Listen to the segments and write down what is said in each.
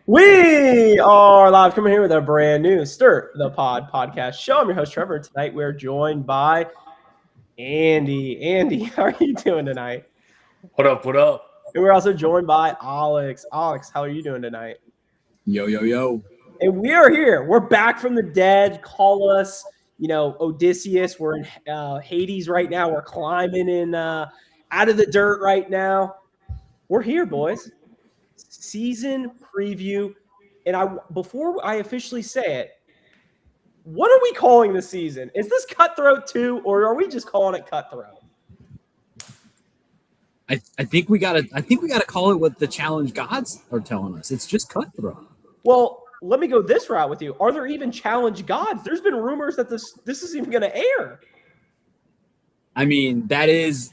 We are live coming here with a brand new Stir the Pod podcast show. I'm your host, Trevor. Tonight we're joined by Andy. Andy, how are you doing tonight? What up? What up? And we're also joined by Alex. Alex, how are you doing tonight? Yo, yo, yo. And we are here. We're back from the dead. Call us, Odysseus. We're in Hades right now. We're climbing in out of the dirt right now. We're here, boys. Season preview. And before I officially say it, what are we calling the season? Is this Cutthroat 2 or are we just calling it Cutthroat? I think we gotta call it what the challenge gods are telling us. It's just Cutthroat. Well, let me go this route with you. Are there even challenge gods? There's been rumors that this is even going to air. I mean, that is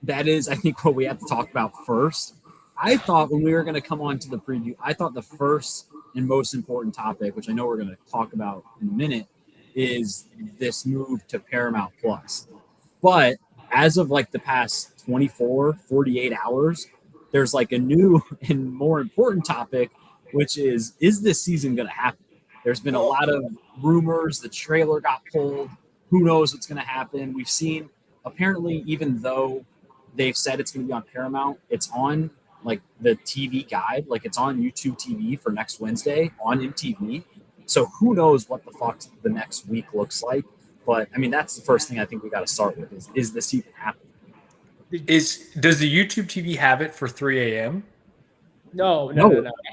I think what we have to talk about first. I thought when we were going to come on to the preview, I thought the first and most important topic, which I know we're going to talk about in a minute, is this move to Paramount Plus. But as of like the past 24, 48 hours, there's like a new and more important topic, which is this season going to happen? There's been a lot of rumors. The trailer got pulled. Who knows what's going to happen? We've seen, apparently, even though they've said it's going to be on Paramount, it's on like the TV guide, like it's on YouTube TV for next Wednesday on MTV. So who knows what the fuck the next week looks like? But I mean, that's the first thing I think we got to start with is this even happening? Does the YouTube TV have it for 3 a.m.? No. It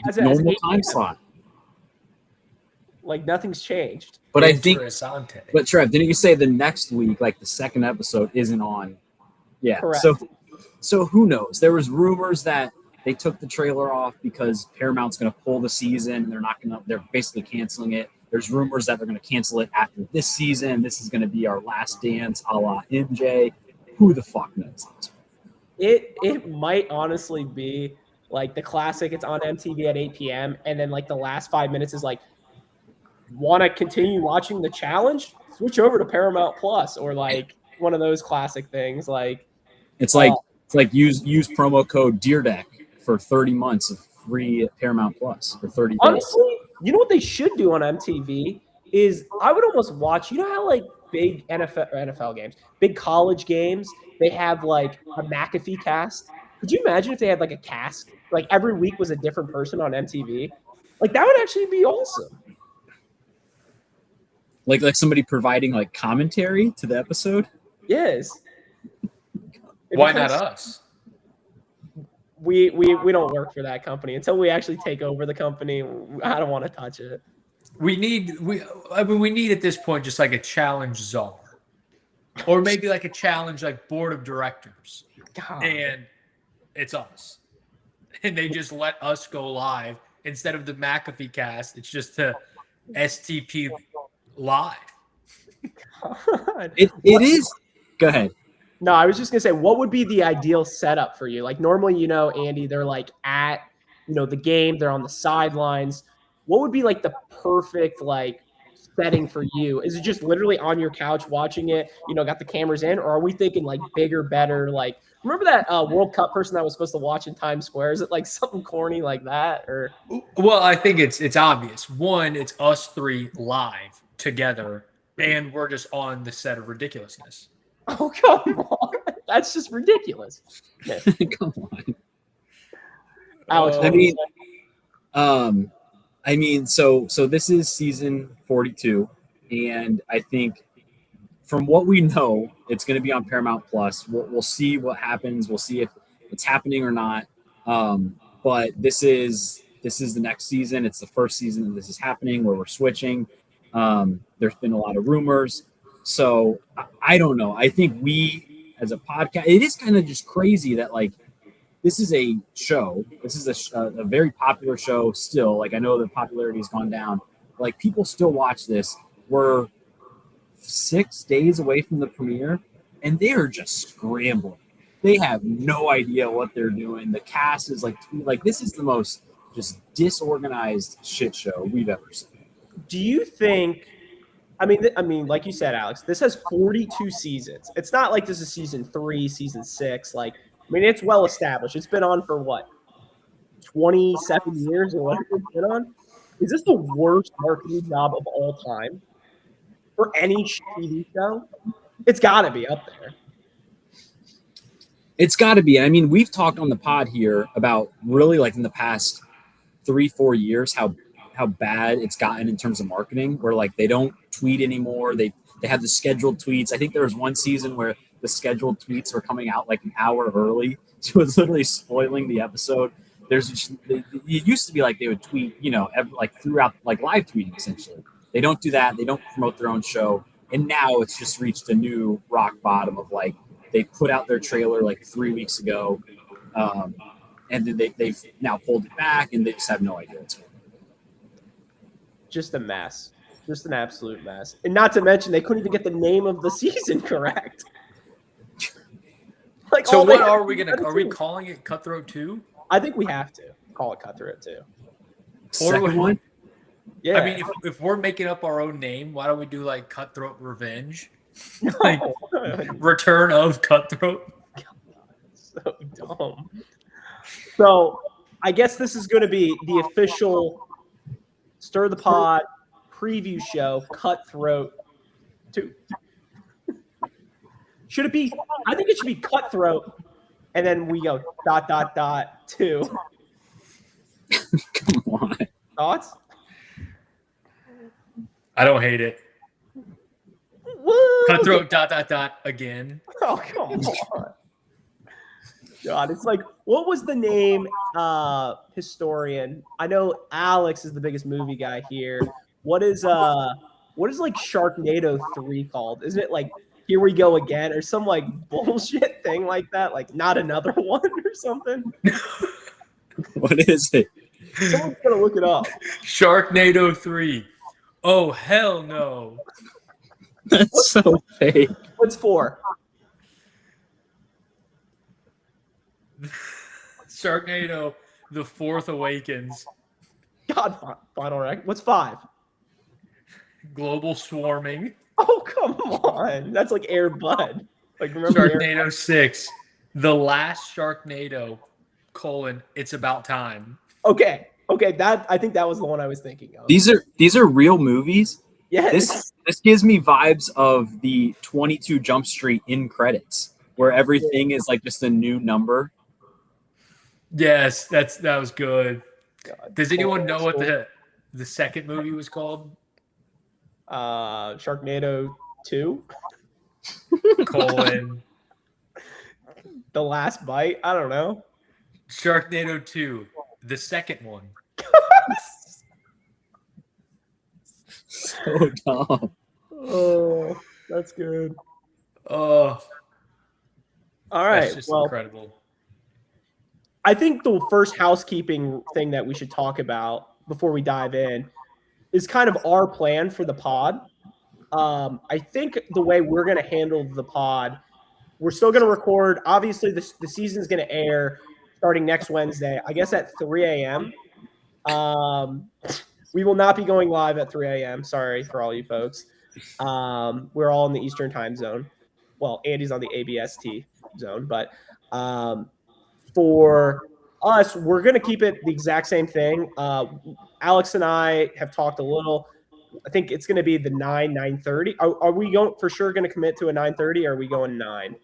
has it as Normal 8 time p.m. slot. Like nothing's changed. But I think, Interessante. but Trev, didn't you say the next week, like the second episode, isn't on? Yeah. Correct. So who knows? There was rumors that they took the trailer off because Paramount's going to pull the season. They're basically canceling it. There's rumors that they're going to cancel it after this season. This is going to be our last dance, a la MJ. Who the fuck knows? It might honestly be like the classic. It's on MTV at 8 p.m. And then like the last 5 minutes is like, want to continue watching the challenge? Switch over to Paramount Plus, or like one of those classic things. Like it's like use promo code DeerDeck for 30 months of free Paramount Plus for 30 days. Honestly, you know what they should do on MTV is I would almost watch. You know how like big NFL games, big college games, they have like a McAfee cast. Could you imagine if they had like a cast, like every week was a different person on MTV? Like that would actually be awesome. Like somebody providing like commentary to the episode. Yes. Why not us? We don't work for that company until we actually take over the company. I don't want to touch it. We need at this point just like a challenge czar, or maybe like a challenge like board of directors, God. and it's us, and they just let us go live instead of the McAfee cast. It's just the STP live. It is. Go ahead. No, I was just gonna say, what would be the ideal setup for you? Like normally, Andy, they're like at, the game, they're on the sidelines. What would be like the perfect like setting for you? Is it just literally on your couch watching it? Got the cameras in, or are we thinking like bigger, better? Like remember that World Cup person that was supposed to watch in Times Square? Is it like something corny like that, or? Well, I think it's obvious. One, it's us three live together, and we're just on the set of ridiculousness. Oh, come on. That's just ridiculous. Yeah. Come on. Alex, I mean, so this is season 42, and I think from what we know, it's going to be on Paramount Plus. We'll see what happens. We'll see if it's happening or not. But this is the next season. It's the first season that this is happening where we're switching. There's been a lot of rumors. So I don't know. I think we, as a podcast, it is kind of just crazy that like this is a show. This is a very popular show still. Like I know the popularity has gone down. Like people still watch this. We're 6 days away from the premiere, and they are just scrambling. They have no idea what they're doing. The cast is like this is the most just disorganized shit show we've ever seen. Do you think? I mean, like you said, Alex, this has 42 seasons. It's not like this is season 3, season 6. Like, I mean, it's well established. It's been on for what, 27 years or whatever it's been on. Is this the worst marketing job of all time for any TV show? It's got to be up there. It's got to be. I mean, we've talked on the pod here about really like in the past 3-4 years how bad it's gotten in terms of marketing, where like they don't tweet anymore. They have the scheduled tweets. I think there was one season where the scheduled tweets were coming out like an hour early, so it was literally spoiling the episode. It used to be like they would tweet, like throughout, like live tweeting essentially. They don't do that. They don't promote their own show, and now it's just reached a new rock bottom of like they put out their trailer like 3 weeks ago, and then they've now pulled it back, and they just have no idea what's going on. Just a mess. Just an absolute mess. And not to mention, they couldn't even get the name of the season correct. Like, so what are we gonna? Are we calling it Cutthroat 2? I think we have to call it Cutthroat 2. Second one? Yeah. I mean, if we're making up our own name, why don't we do like Cutthroat Revenge? Like Return of Cutthroat. So dumb. So I guess this is going to be the official Stir the Pod preview show, Cutthroat 2. Should it be? I think it should be Cutthroat, and then we go ... 2. Come on. Thoughts? I don't hate it. Woo! Cutthroat ... again. Oh, come on. God, it's like, what was the name, historian? I know Alex is the biggest movie guy here. What is like Sharknado 3 called? Isn't it like Here We Go Again or some like bullshit thing like that? Like not another one or something? What is it? Someone's gonna look it up. Sharknado 3. Oh, hell no. That's so fake. What's 4? Sharknado, The Fourth Awakens. God, final rank. What's 5? Global Swarming. Oh, come on. That's like Air Bud. Like, remember Sharknado 6. The Last Sharknado, It's About Time. Okay. That I think that was the one I was thinking of. These are real movies. Yes. This gives me vibes of the 22 Jump Street in credits, where everything is like just a new number. Yes, that was good. God. Does anyone know what the second movie was called? Sharknado 2? The Last Bite? I don't know. Sharknado 2, the second one. So dumb. Oh, that's good. Oh, all right. That's just incredible. I think the first housekeeping thing that we should talk about before we dive in is kind of our plan for the pod. I think the way we're going to handle the pod, we're still going to record. Obviously, the season's going to air starting next Wednesday, I guess at 3 a.m. We will not be going live at 3 a.m. Sorry for all you folks. We're all in the Eastern time zone. Well, Andy's on the ABST zone, but for us, we're going to keep it the exact same thing. Alex and I have talked a little. I think it's going to be the 9:30. Are we going for sure going to commit to a 9:30, or are we going 9?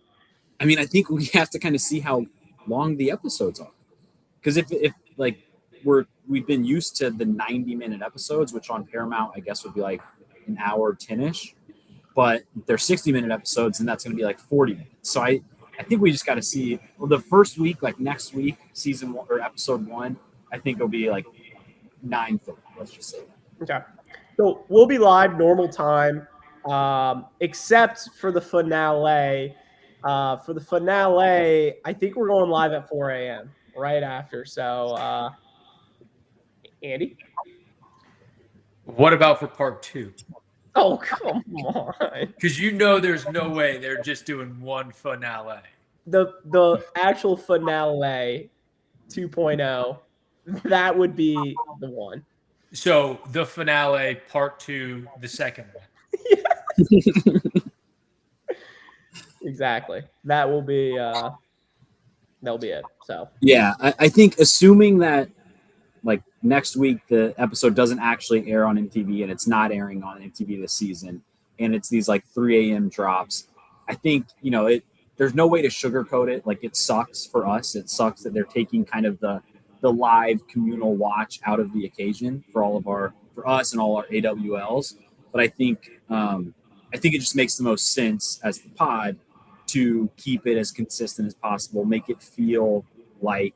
I mean, I think we have to kind of see how long the episodes are, because if like we've been used to the 90-minute episodes, which on Paramount I guess would be like an hour 10ish, but they're 60-minute episodes, and that's going to be like 40 minutes. So I think we just got to see. Well, the first week, like next week, season 1 or episode 1, I think it'll be like 9:30. Let's just say that. Okay. So we'll be live normal time, except for the finale. For the finale, I think we're going live at 4 a.m. right after. So, Andy? What about for part 2? Oh, come on. Because there's no way they're just doing one finale. The actual finale 2.0, that would be the one. So the finale, part 2, the second one. Exactly. That'll be it. So yeah, I think assuming that like next week the episode doesn't actually air on MTV, and it's not airing on MTV this season, and it's these like 3 a.m. drops. I think there's no way to sugarcoat it. Like, it sucks for us. It sucks that they're taking kind of the live communal watch out of the occasion for us and all our AWLs. But I think it just makes the most sense as the pod to keep it as consistent as possible, make it feel like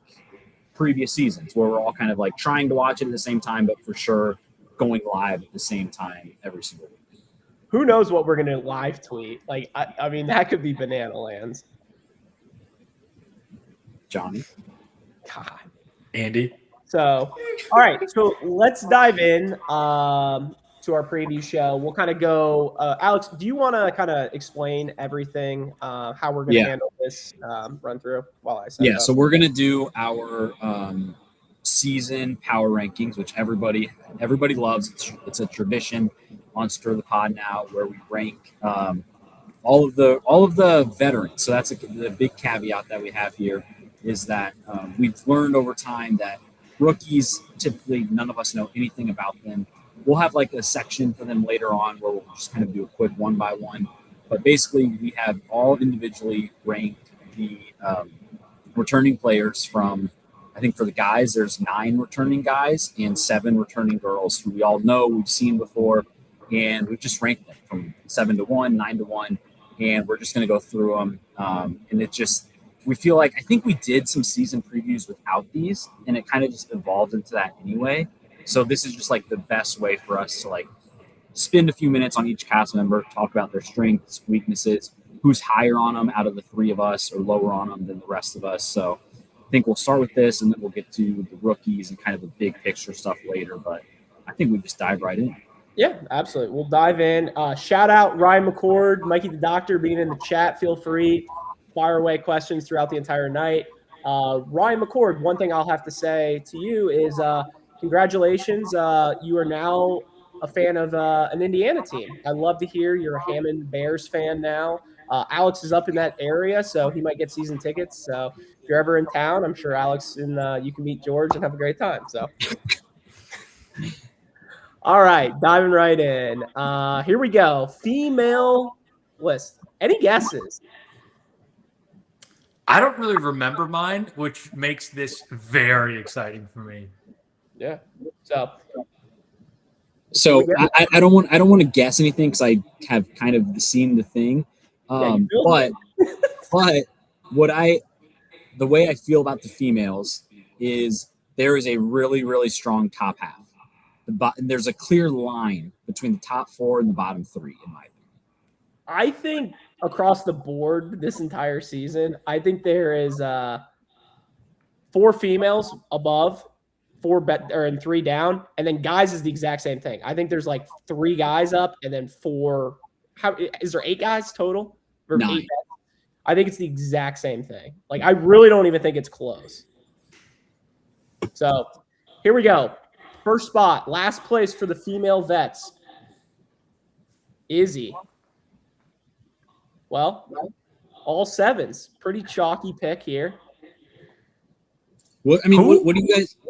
previous seasons where we're all kind of like trying to watch it at the same time, but for sure going live at the same time every single week. Who knows what we're going to live tweet? Like, I mean, that could be banana lands. Johnny. God. Andy. So, all right. So let's dive in to our preview show. We'll kind of go. Alex, do you want to kind of explain everything, how we're going to handle this run through while I set it up? So we're going to do our season power rankings, which everybody loves. It's a tradition on Stir the Pod now, where we rank all of the veterans. So that's the big caveat that we have here is that we've learned over time that rookies, typically none of us know anything about them. We'll have like a section for them later on where we'll just kind of do a quick one by one. But basically, we have all individually ranked the returning players from, I think for the guys, there's 9 returning guys and 7 returning girls who we all know, we've seen before, and we've just ranked them from 7 to 1, 9 to 1, and we're just going to go through them. And it just, we feel like, I think we did some season previews without these, and it kind of just evolved into that anyway. So this is just like the best way for us to like spend a few minutes on each cast member, talk about their strengths, weaknesses, who's higher on them out of the 3 of us or lower on them than the rest of us. So I think we'll start with this, and then we'll get to the rookies and kind of the big picture stuff later. But I think we just dive right in. Yeah, absolutely. We'll dive in. Shout out Ryan McCord, Mikey the Doctor being in the chat. Feel free, fire away questions throughout the entire night. Ryan McCord, one thing I'll have to say to you is congratulations. You are now a fan of an Indiana team. I love to hear you're a Hammond Bears fan now. Alex is up in that area, so he might get season tickets. So if you're ever in town, I'm sure Alex and you can meet George and have a great time. So. All right, diving right in. Here we go. Female list. Any guesses? I don't really remember mine, which makes this very exciting for me. Yeah. So I don't want to guess anything because I have kind of seen the thing. But the way I feel about the females is there is a really, really strong top half. There's a clear line between the top 4 and the bottom 3, in my opinion. I think across the board this entire season, I think there is 4 females above, 4 and 3 down, and then guys is the exact same thing. I think there's like 3 guys up and then 4. How is there 8 guys total? Or 9. 8? I think it's the exact same thing. Like, I really don't even think it's close. So here we go. First spot, last place for the female vets. Izzy. Well, all 7s. Pretty chalky pick here. Well, I mean, what do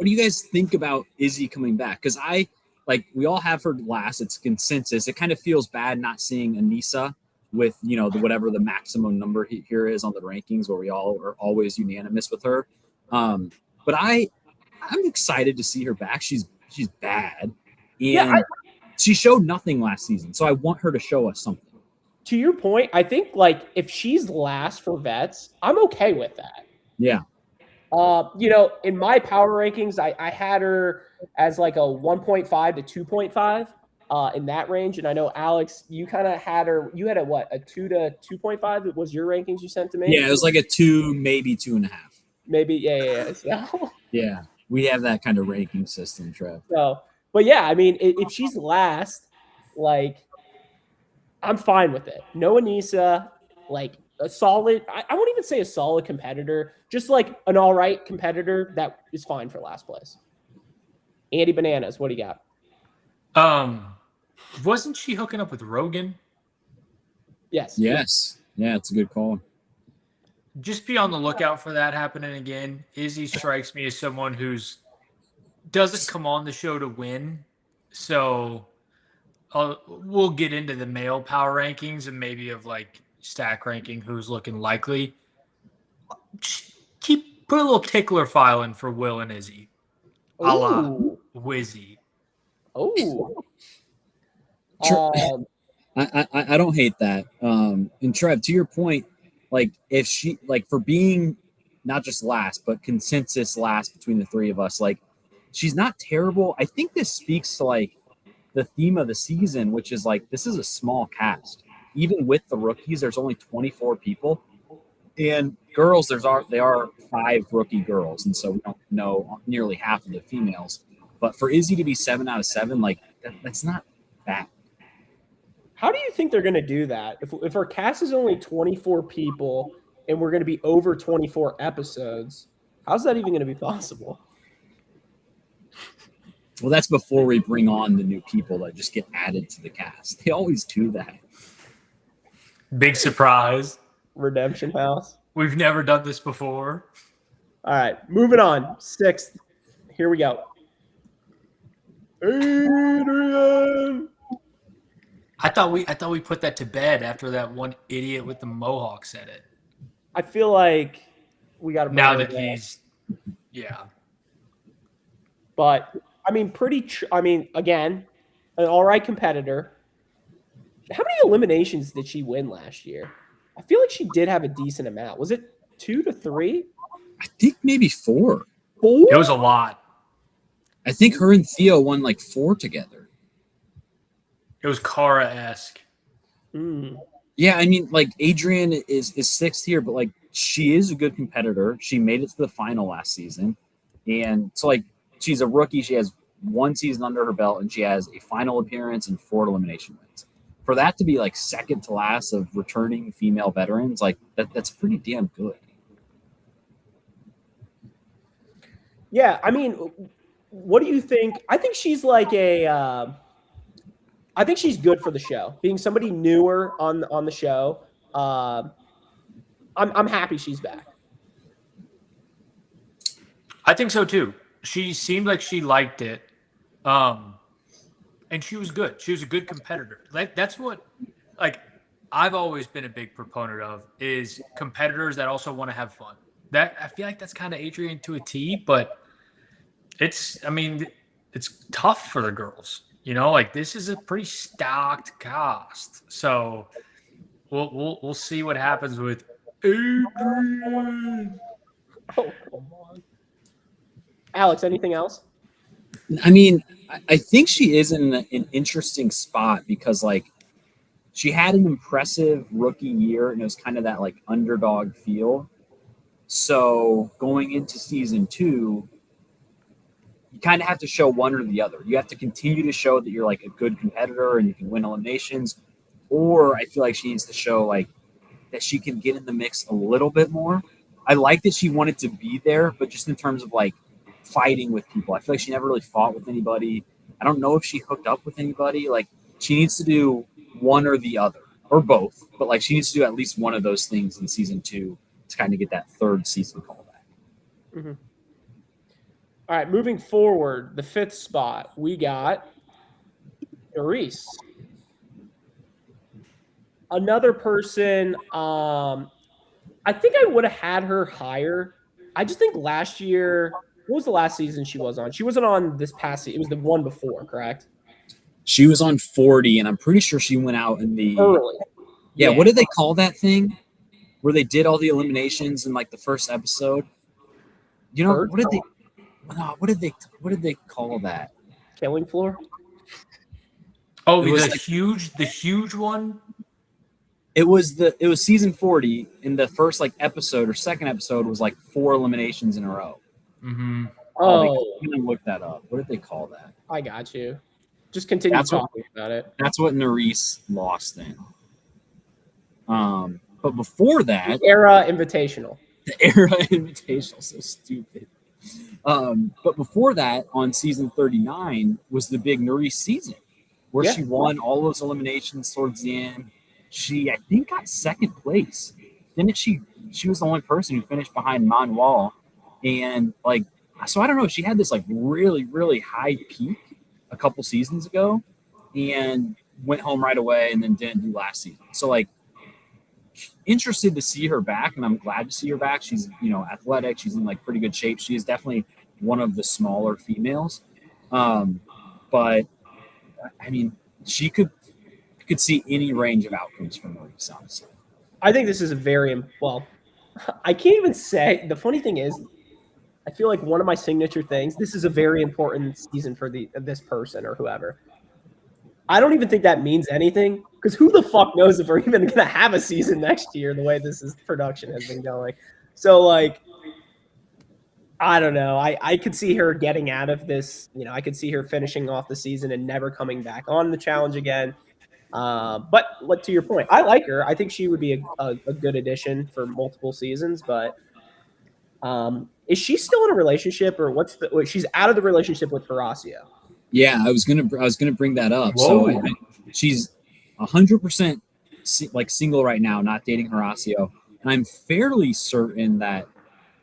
you guys think about Izzy coming back? Because we all have her last. It's consensus. It kind of feels bad not seeing Anissa with whatever the maximum number here is on the rankings, where we all are always unanimous with her. But I'm excited to see her back. She's bad, and she showed nothing last season. So I want her to show us something. To your point, I think like if she's last for vets, I'm okay with that. Yeah. In my power rankings, I had her as like a 1.5 to 2.5 in that range. And I know, Alex, you kind of had her, you had a 2 to 2.5 was your rankings you sent to me? Yeah, it was like a 2, maybe 2.5. Maybe, yeah. So. Yeah, we have that kind of ranking system, Trev. So, but yeah, I mean, if she's last, like, I'm fine with it. No Anissa, like a solid, I won't even say a solid competitor, just like an all right competitor that is fine for last place. Andy Bananas, what do you got? Wasn't she hooking up with Rogan? Yes. Yeah, it's a good call. Just be on the lookout for that happening again. Izzy strikes me as someone who's doesn't come on the show to win, so we'll get into the male power rankings and maybe of like stack ranking who's looking likely. Just put a little tickler file in for Will and Izzy, a la Ooh. Wizzy. Oh. I don't hate that. And Trev, to your point, like if she like for being not just last, but consensus last between the three of us, like she's not terrible. I think this speaks to like the theme of the season, which is like this is a small cast. Even with the rookies, there's only 24 people. And girls, they are 5 rookie girls, and so we don't know nearly half of the females. But for Izzy to be 7 out of 7, like that's not bad. How do you think they're going to do that? If our cast is only 24 people and we're going to be over 24 episodes, how's that even going to be possible? Well, that's before we bring on the new people that just get added to the cast. They always do that. Big surprise. Redemption House. We've never done this before. All right, moving on. 6th. Here we go. Adrian. I thought we put that to bed after that one idiot with the mohawk said it. I feel like we got to now that he's yeah. But I mean, again, an all right competitor. How many eliminations did she win last year? I feel like she did have a decent amount. Was it 2 to 3? I think maybe 4. 4? It was a lot. I think her and Theo won like 4 together. It was Kara-esque. Yeah, I mean, like Adrian is 6th here, but like she is a good competitor. She made it to the final last season, and so like she's a rookie. She has 1 season under her belt, and she has a final appearance and 4 elimination wins. For that to be like second to last of returning female veterans, like that's pretty damn good. Yeah, I mean, what do you think? I think she's like I think she's good for the show. Being somebody newer on the show, I'm happy she's back. I think so too. She seemed like she liked it, and she was good. She was a good competitor. That's what, like, I've always been a big proponent of is competitors that also want to have fun. That I feel like that's kind of Adrian to a T, but it's tough for the girls. You know, like this is a pretty stacked cast. So we'll see what happens with Adrian. Oh, come on. Alex, anything else? I mean, I think she is in an interesting spot because like she had an impressive rookie year and it was kind of that like underdog feel. So going into season 2, you kind of have to show one or the other. You have to continue to show that you're like a good competitor and you can win eliminations, or I feel like she needs to show like that she can get in the mix a little bit more. I like that she wanted to be there, but just in terms of like fighting with people, I feel like she never really fought with anybody. I don't know if she hooked up with anybody. Like she needs to do one or the other or both, but like she needs to do at least one of those things in season 2 to kind of get that 3rd season callback. Mm-hmm. All right, moving forward, the 5th spot, we got Reese. Another person, I think I would have had her higher. I just think last year, what was the last season she was on? She wasn't on this past season. It was the one before, correct? She was on 40, and I'm pretty sure she went out in the early. Yeah, what did they call that thing where they did all the eliminations in like the first episode? You know, what did they call that? Killing floor? Oh, the huge one? It was season 40, and the first like episode or second episode was like 4 eliminations in a row. Mm-hmm. Oh, I'm gonna look that up. What did they call that? I got you. Just continue talking about it. That's what Nerys lost in. But before that, the Era Invitational. The Era Invitational, so stupid. But before that, on season 39 was the big Nerys season, where she won all those eliminations towards the end. She, I think, got 2nd place. Didn't she? She was the only person who finished behind Manuel, and like So I don't know. She had this like really, really high peak a couple seasons ago and went home right away and then didn't do last season. So like interested to see her back, and I'm glad to see her back. She's, athletic. She's in like pretty good shape. She is definitely one of the smaller females. But I mean, she could see any range of outcomes from Maurice, honestly. I think this is I can't even say. The funny thing is, I feel like one of my signature things, this is a very important season for this person or whoever. I don't even think that means anything, because who the fuck knows if we're even going to have a season next year the way production has been going. So, like, I don't know. I could see her getting out of this. I could see her finishing off the season and never coming back on the challenge again. But to your point, I like her. I think she would be a good addition for multiple seasons. But is she still in a relationship, or she's out of the relationship with Horacio? Yeah, I was gonna bring that up. Whoa. So she's 100% like single right now, not dating Horacio, and I'm fairly certain that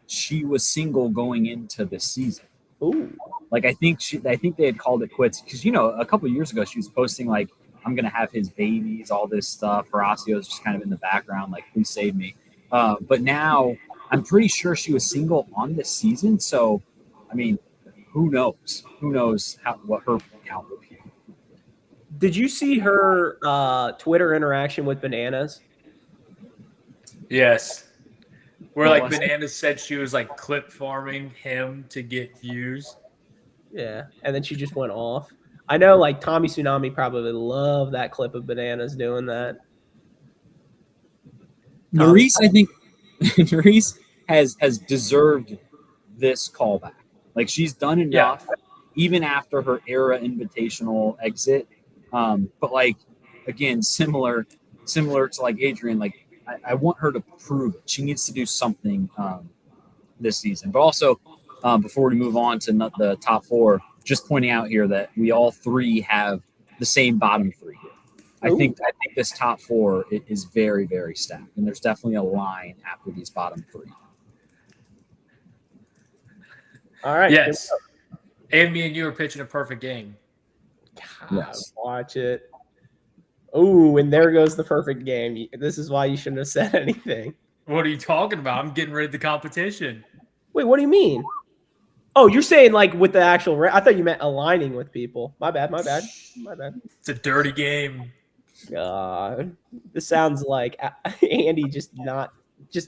she was single going into this season. Ooh. Like I think they had called it quits because a couple of years ago she was posting like, I'm gonna have his babies, all this stuff. Horacio's just kind of in the background, like, please save me. But now I'm pretty sure she was single on this season. So, I mean, who knows? Who knows what her count will be? Did you see her Twitter interaction with Bananas? Yes. Where like Bananas said she was like clip farming him to get views. Yeah, and then she just went off. I know, like, Tommy Tsunami probably loved that clip of Bananas doing that. Maurice, I think Maurice has deserved this callback. Like, she's done enough, even after her era invitational exit. But like, again, similar to like Adrian, like I want her to prove it. She needs to do something this season. But also, before we move on to the top four, just pointing out here that we all three have the same bottom three here. I think this top four is very, very stacked, and there's definitely a line after these bottom three. All right. Yes. And me and you are pitching a perfect game. God, yes. Watch it. Oh, and there goes the perfect game. This is why you shouldn't have said anything. What are you talking about? I'm getting rid of the competition. Wait, what do you mean? Oh, you're saying like with the actual – I thought you meant aligning with people. My bad. It's a dirty game. God. This sounds like Andy just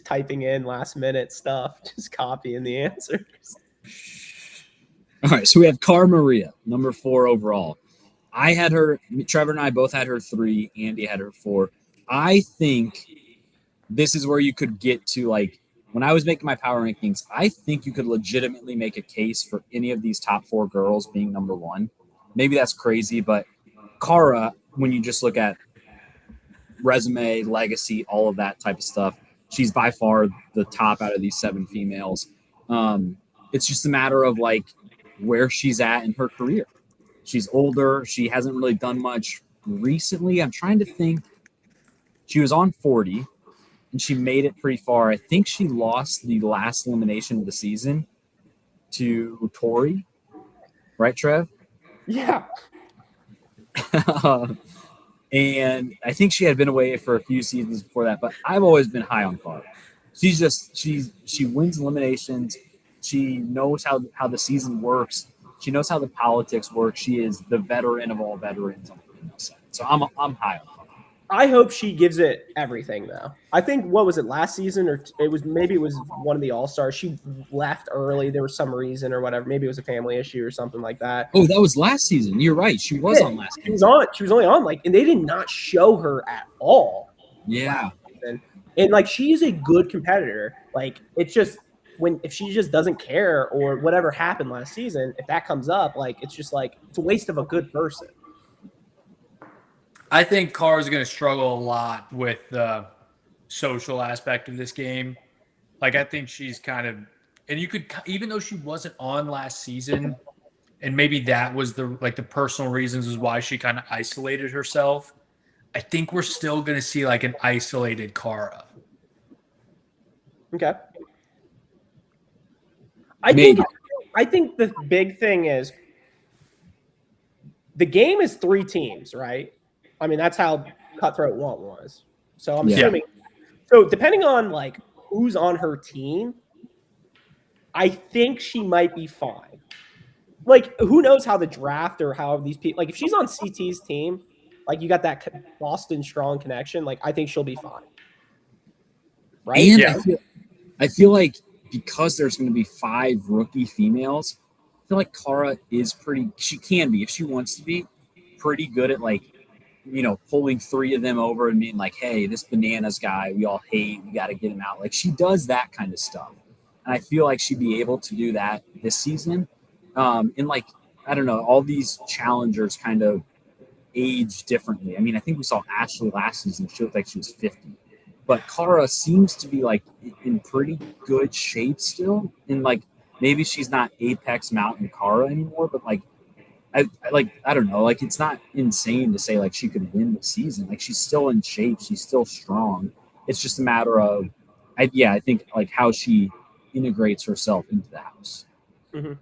typing in last-minute stuff, just copying the answers. All right, so we have Cara Maria, number 4 overall. I had her – Trevor and I both had her 3. Andy had her 4. I think this is where you could get to, like, when I was making my power rankings, I think you could legitimately make a case for any of these top 4 girls being number 1. Maybe that's crazy, but Cara, when you just look at resume, legacy, all of that type of stuff, she's by far the top out of these 7 females. It's just a matter of, like, where she's at in her career. She's older. She hasn't really done much recently. I'm trying to think. She was on 40, and she made it pretty far. I think she lost the last elimination of the season to Tori. Right, Trev? Yeah. And I think she had been away for a few seasons before that, but I've always been high on Cara. She wins eliminations. She knows how the season works. She knows how the politics work. She is the veteran of all veterans on the side. So I'm high on Cara. I hope she gives it everything, though. I think, what was it, last season? Or it was one of the All-Stars. She left early. There was some reason or whatever. Maybe it was a family issue or something like that. Oh, that was last season. You're right. She was on last season. She was only on, like, and they did not show her at all. Yeah. And like, she is a good competitor. Like, it's just if she just doesn't care or whatever happened last season, if that comes up, like, it's just like, it's a waste of a good person. I think Cara's going to struggle a lot with the social aspect of this game. Like, I think she's kind of – and you could – even though she wasn't on last season, and maybe that was the personal reasons is why she kind of isolated herself, I think we're still going to see, like, an isolated Cara. Okay. I think I think the big thing is the game is 3 teams, right? I mean, that's how Cutthroat 1 was. So I'm assuming. So depending on like who's on her team, I think she might be fine. Like, who knows how the draft or how these people, like, if she's on CT's team, like, you got that Boston strong connection, like, I think she'll be fine. Right? And Yeah. I feel like because there's going to be 5 rookie females, I feel like Cara is she can be, if she wants to be, pretty good at like, pulling 3 of them over and being like, hey, this bananas guy we all hate, we got to get him out. Like, she does that kind of stuff. And I feel like she'd be able to do that this season. And like, I don't know, all these challengers kind of age differently. I mean, I think we saw Ashley last season. She looked like she was 50. But Cara seems to be like in pretty good shape still. And like, maybe she's not Apex Mountain Cara anymore, but like, I don't know. Like, it's not insane to say like she could win the season. Like, she's still in shape. She's still strong. It's just a matter of, I think like how she integrates herself into the house. Mm-hmm.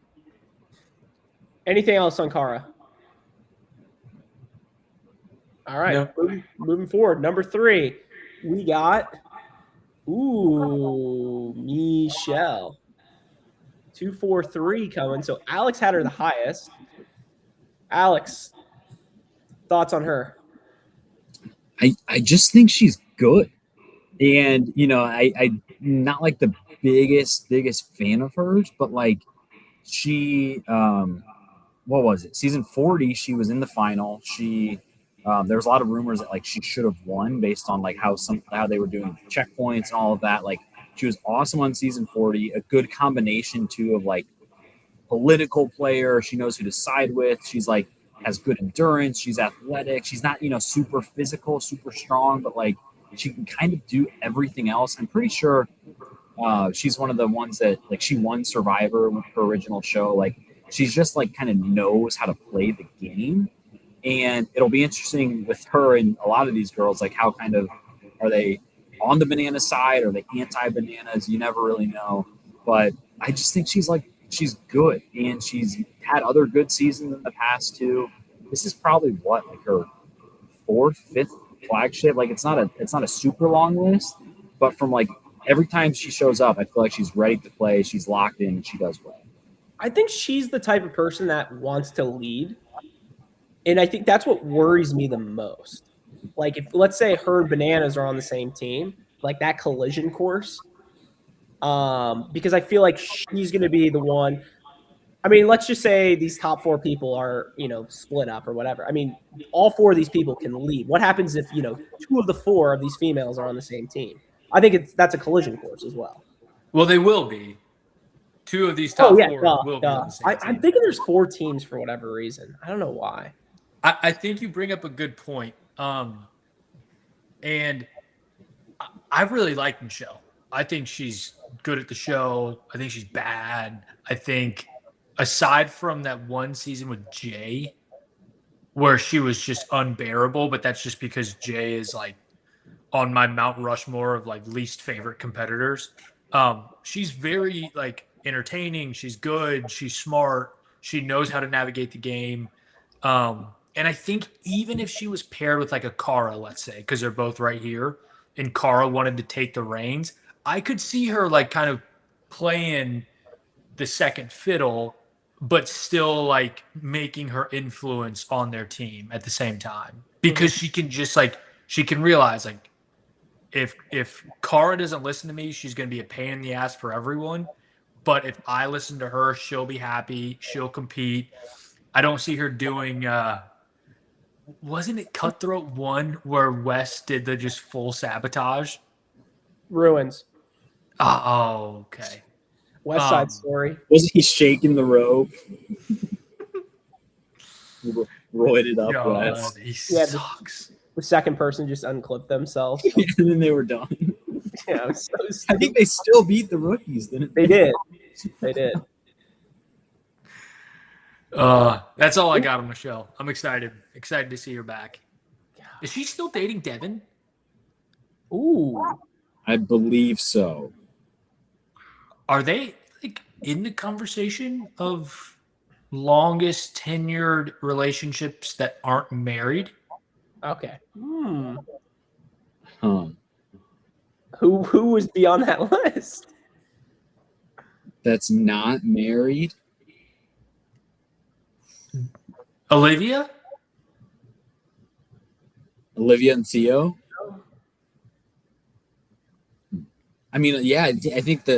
Anything else on Cara? All right. No. Moving forward. Number 3, we got, Michelle. 243 coming. So Alex had her the highest. Alex, thoughts on her? I just think she's good. And, I not like the biggest fan of hers, but like she, what was it? Season 40, she was in the final. She, there was a lot of rumors that like she should have won based on like how they were doing checkpoints and all of that. Like, she was awesome on season 40, a good combination too of like political player. She knows who to side with. She's like, has good endurance. She's athletic. She's not, super physical, super strong, but like she can kind of do everything else. I'm pretty sure she's one of the ones that like she won Survivor with her original show. Like, she's just like kind of knows how to play the game. And it'll be interesting with her and a lot of these girls, like how kind of are they on the banana side? Are they anti-bananas? You never really know. But I just think she's good, and she's had other good seasons in the past too. This is probably like her 4th, 5th flagship. Like, it's not a super long list, but from like every time she shows up, I feel like she's ready to play. She's locked in, and she does well. I think she's the type of person that wants to lead. And I think that's what worries me the most. Like, if let's say her and Bananas are on the same team, like that collision course, because I feel like she's going to be the one. I mean, let's just say these top 4 people are, split up or whatever. I mean, all 4 of these people can lead. What happens if, 2 of the 4 of these females are on the same team? I think that's a collision course as well. Well, they will be. 2 of these top 4 will be on the same team. I'm thinking there's 4 teams for whatever reason. I don't know why. I think you bring up a good point. And I really like Michelle. I think she's good at the show. I think she's bad. I think aside from that one season with Jay, where she was just unbearable, but that's just because Jay is like on my Mount Rushmore of like least favorite competitors. She's very like entertaining. She's good. She's smart. She knows how to navigate the game. And I think even if she was paired with like a Cara, let's say, because they're both right here, and Cara wanted to take the reins, I could see her like kind of playing the second fiddle, but still like making her influence on their team at the same time. Because she can just like, she can realize like, if Cara doesn't listen to me, she's going to be a pain in the ass for everyone. But if I listen to her, she'll be happy. She'll compete. I don't see her doing wasn't it Cutthroat 1 where Wes did the just full sabotage? Ruins. Oh, okay. West Side Story. Wasn't he shaking the rope? Roided up Wes. He sucks. The second person just unclipped themselves. And then they were done. Yeah, so I think they still beat the rookies, didn't they? They did. That's all I got on Michelle. I'm excited to see her back. Is she still dating Devin? Ooh, I believe so. Are they like? in the conversation of longest tenured relationships that aren't married. Okay. Huh. Who was beyond that list? That's not married. Olivia? Olivia and Theo. I mean, yeah, I think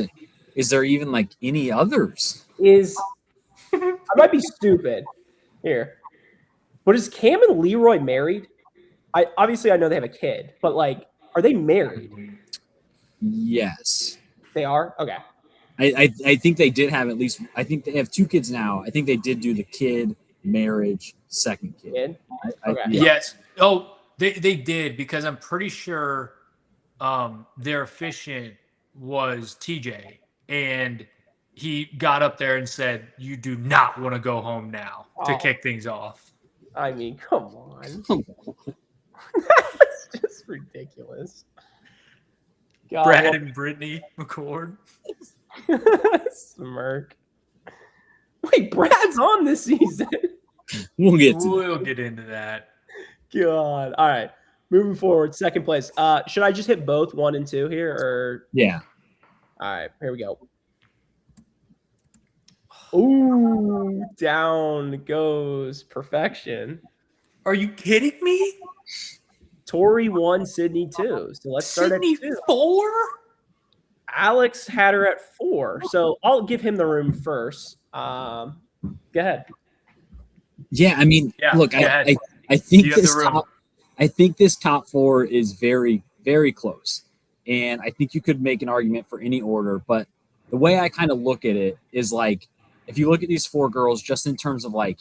is there even like any others? I might be stupid here, but is Cam and Leroy married? I know they have a kid, but like, are they married? Yes. They are. Okay. I think they did have at least. I think they have 2 kids now. I think they did do the kid marriage second kid. Kid? Okay. Yeah. Yes. Oh, they did, because I'm pretty sure their officiant was TJ, and he got up there and said, "You do not want to go home now," to kick things off. I mean, come on. That's just ridiculous. God, Brad and Brittany McCord. Smirk. Wait, Brad's on this season. We'll get into that. God. All right. Moving forward, second place. Should I just hit both 1 and 2 here, or? Yeah. All right, here we go. Ooh, down goes perfection. Are you kidding me? Tori 1, Sydney 2. So let's start Sydney at 2. 4? Alex had her at 4. So I'll give him the room first. Go ahead. Yeah, I mean, look, I think this top 4 is very, very close. And I think you could make an argument for any order, but the way I kind of look at it is like, if you look at these 4 girls just in terms of like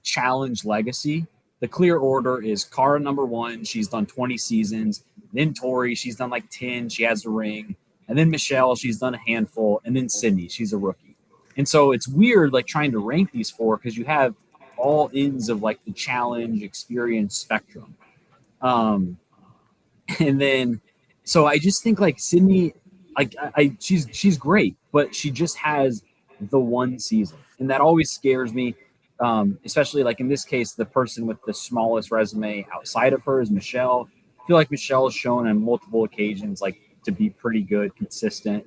challenge legacy, the clear order is Cara number 1. She's done 20 seasons. Then Tori, she's done like 10. She has the ring. And then Michelle, she's done a handful. And then Sydney, she's a rookie. And so it's weird like trying to rank these 4 because you have all ends of like the challenge experience spectrum. And then, so I just think like Sydney, like she's great, but she just has the one season. And that always scares me. Especially like in this case, the person with the smallest resume outside of her is Michelle. I feel like Michelle has shown on multiple occasions like to be pretty good, consistent.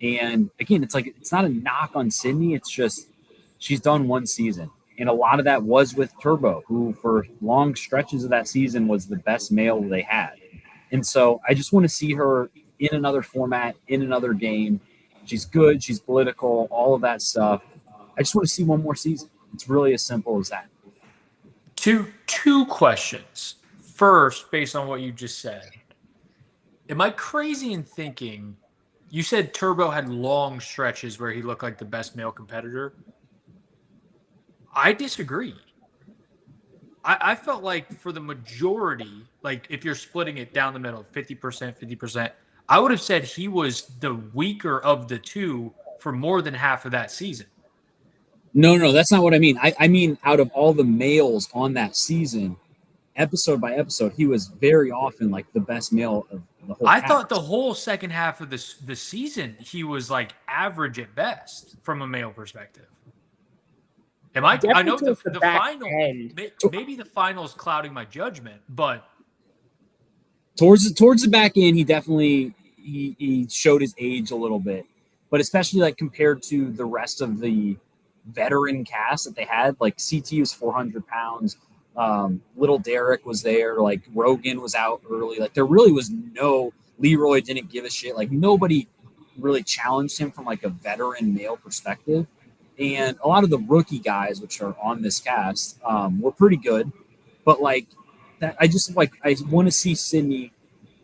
And again, it's like it's not a knock on Sydney. It's just she's done one season. And a lot of that was with Turbo, who for long stretches of that season was the best male they had. And so I just want to see her in another format, in another game. She's good. She's political, all of that stuff. I just want to see one more season. It's really as simple as that. Two questions. First, based on what you just said, am I crazy in thinking you said Turbo had long stretches where he looked like the best male competitor? I disagree. I felt like for the majority, like if you're splitting it down the middle, 50%, 50%, I would have said he was the weaker of the two for more than half of that season. No, that's not what I mean. I mean, out of all the males on that season, episode by episode, he was very often like the best male of the whole. I thought the whole second half of the season, he was like average at best from a male perspective. I know the final, maybe the final is clouding my judgment, but towards the back end, he definitely he showed his age a little bit, but especially like compared to the rest of the veteran cast that they had, like CT was 400 pounds. Little Derek was there. Like Rogan was out early. Like there really was no Leroy didn't give a shit. Like nobody really challenged him from like a veteran male perspective. And a lot of the rookie guys, which are on this cast, were pretty good. But like that, I want to see Sydney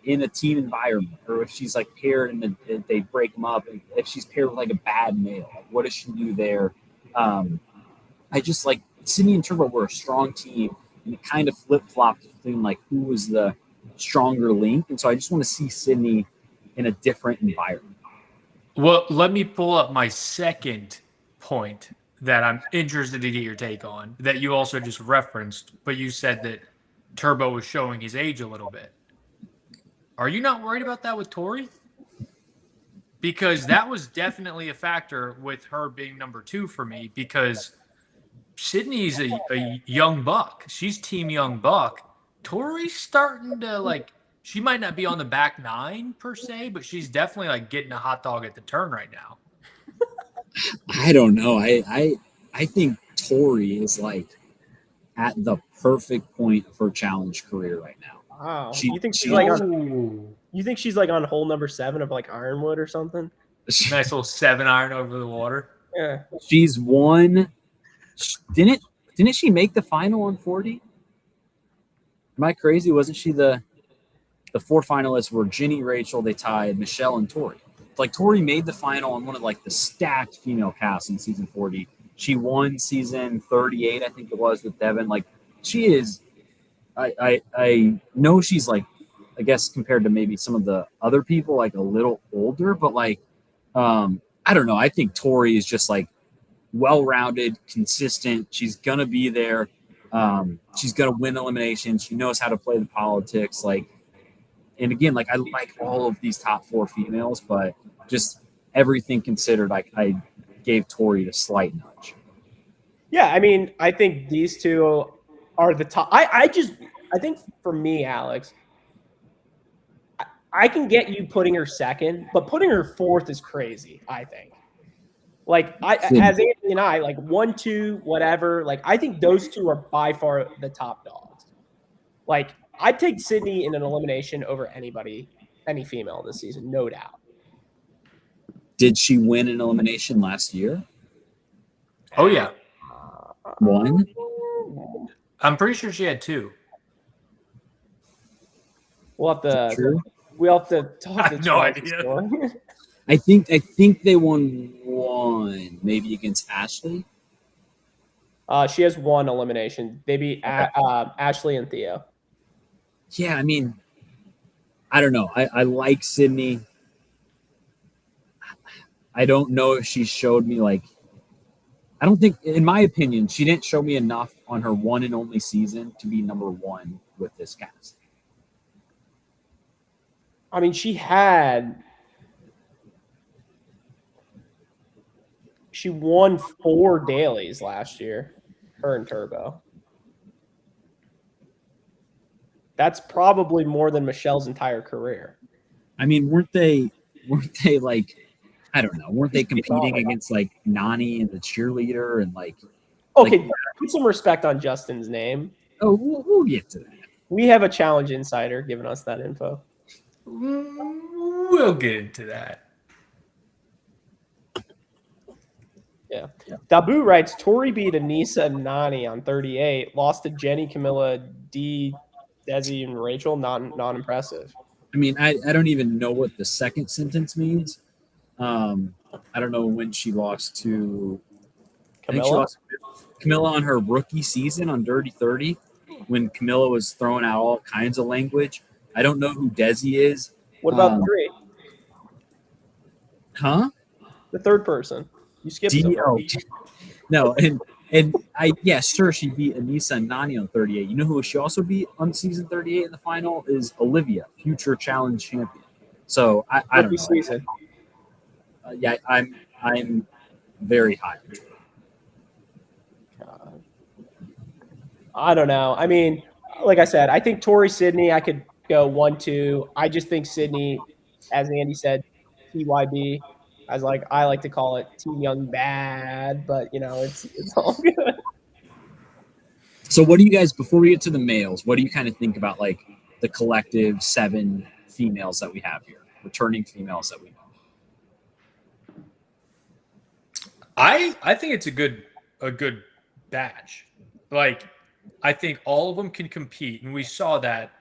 in a team environment, or if she's like paired and they break them up. If she's paired with like a bad male, like what does she do there? I just like Sydney and Turbo were a strong team, and it kind of flip flopped between like who was the stronger link. And so I just want to see Sydney in a different environment. Well, let me pull up my second point that I'm interested to get your take on, that you also just referenced, but you said that Turbo was showing his age a little bit. Are you not worried about that with Tori? because that was definitely a factor with her being number 2 for me, because Sydney's a young buck. She's team young buck. Tori's starting to like, she might not be on the back 9 per se, but she's definitely like getting a hot dog at the turn right now. I don't know. I think Tori is like at the perfect point of her challenge career right now. Wow. She- you think she's she- like on? You think she's like on hole number 7 of like Ironwood or something? Nice little 7 iron over the water. Yeah. She's won. Didn't she make the final on 40? Am I crazy? Wasn't she the 4 finalists were Ginny, Rachel, they tied Michelle and Tori. Like Tori made the final on one of like the stacked female casts in season 40. She won season 38, I think it was, with Devin. Like she is, I know she's like, I guess compared to maybe some of the other people, like a little older, but like, I don't know. I think Tori is just like well-rounded, consistent. She's gonna be there. She's gonna win eliminations. She knows how to play the politics. Like, and again, like I like all of these top 4 females, but just everything considered, like I gave Tori the slight nudge. Yeah, I mean, I think these two are the top. I think for me, Alex, I can get you putting her second, but putting her 4th is crazy, I think. Like as Anthony and I, like 1, 2, whatever, like I think those two are by far the top dogs. Like I'd take Sydney in an elimination over anybody, any female this season, no doubt. Did she win an elimination last year? Oh yeah. One? I'm pretty sure she had 2. We'll have to True. we'll have to talk I to have no Trev idea. before. I think they won one, maybe against Ashley. She has 1 elimination. They beat Ashley and Theo. Yeah, I mean, I don't know. I like Sydney. I don't know if she showed me like. I don't think, in my opinion, she didn't show me enough on her one and only season to be number 1 with this cast. I mean, she won 4 dailies last year, her and Turbo. That's probably more than Michelle's entire career. I mean, weren't they like, I don't know, weren't they competing against like Nani and the cheerleader and like? Okay, like, put some respect on Justin's name. oh, we'll get to that. We have a challenge insider giving us that info. We'll get into that. Yeah. Dabu writes, Tori beat Anissa and Nani on 38, lost to Jenny, Camilla, D, Desi, and Rachel. Not impressive. I mean, I don't even know what the second sentence means. I don't know when she lost to I think she Camilla? lost Camilla on her rookie season on Dirty 30 when Camilla was throwing out all kinds of language. I don't know who Desi is. What about 3? Huh? The third person. You skipped them. No, and sure, she beat Anissa and Nani on 38. You know who she also beat on season 38 in the final is Olivia, future challenge champion. So I don't know. Season. Yeah, I'm very high. I don't know. I mean, like I said, I think Tori Sydney, I could go 1, 2. I just think Sydney, as Andy said, TYB. As like I like to call it, Team Young Bad, but it's all good. So what do you guys, before we get to the males, what do you kind of think about like the collective 7 females that we have here, returning females that we know? I think it's a good batch. Like I think all of them can compete, and we saw that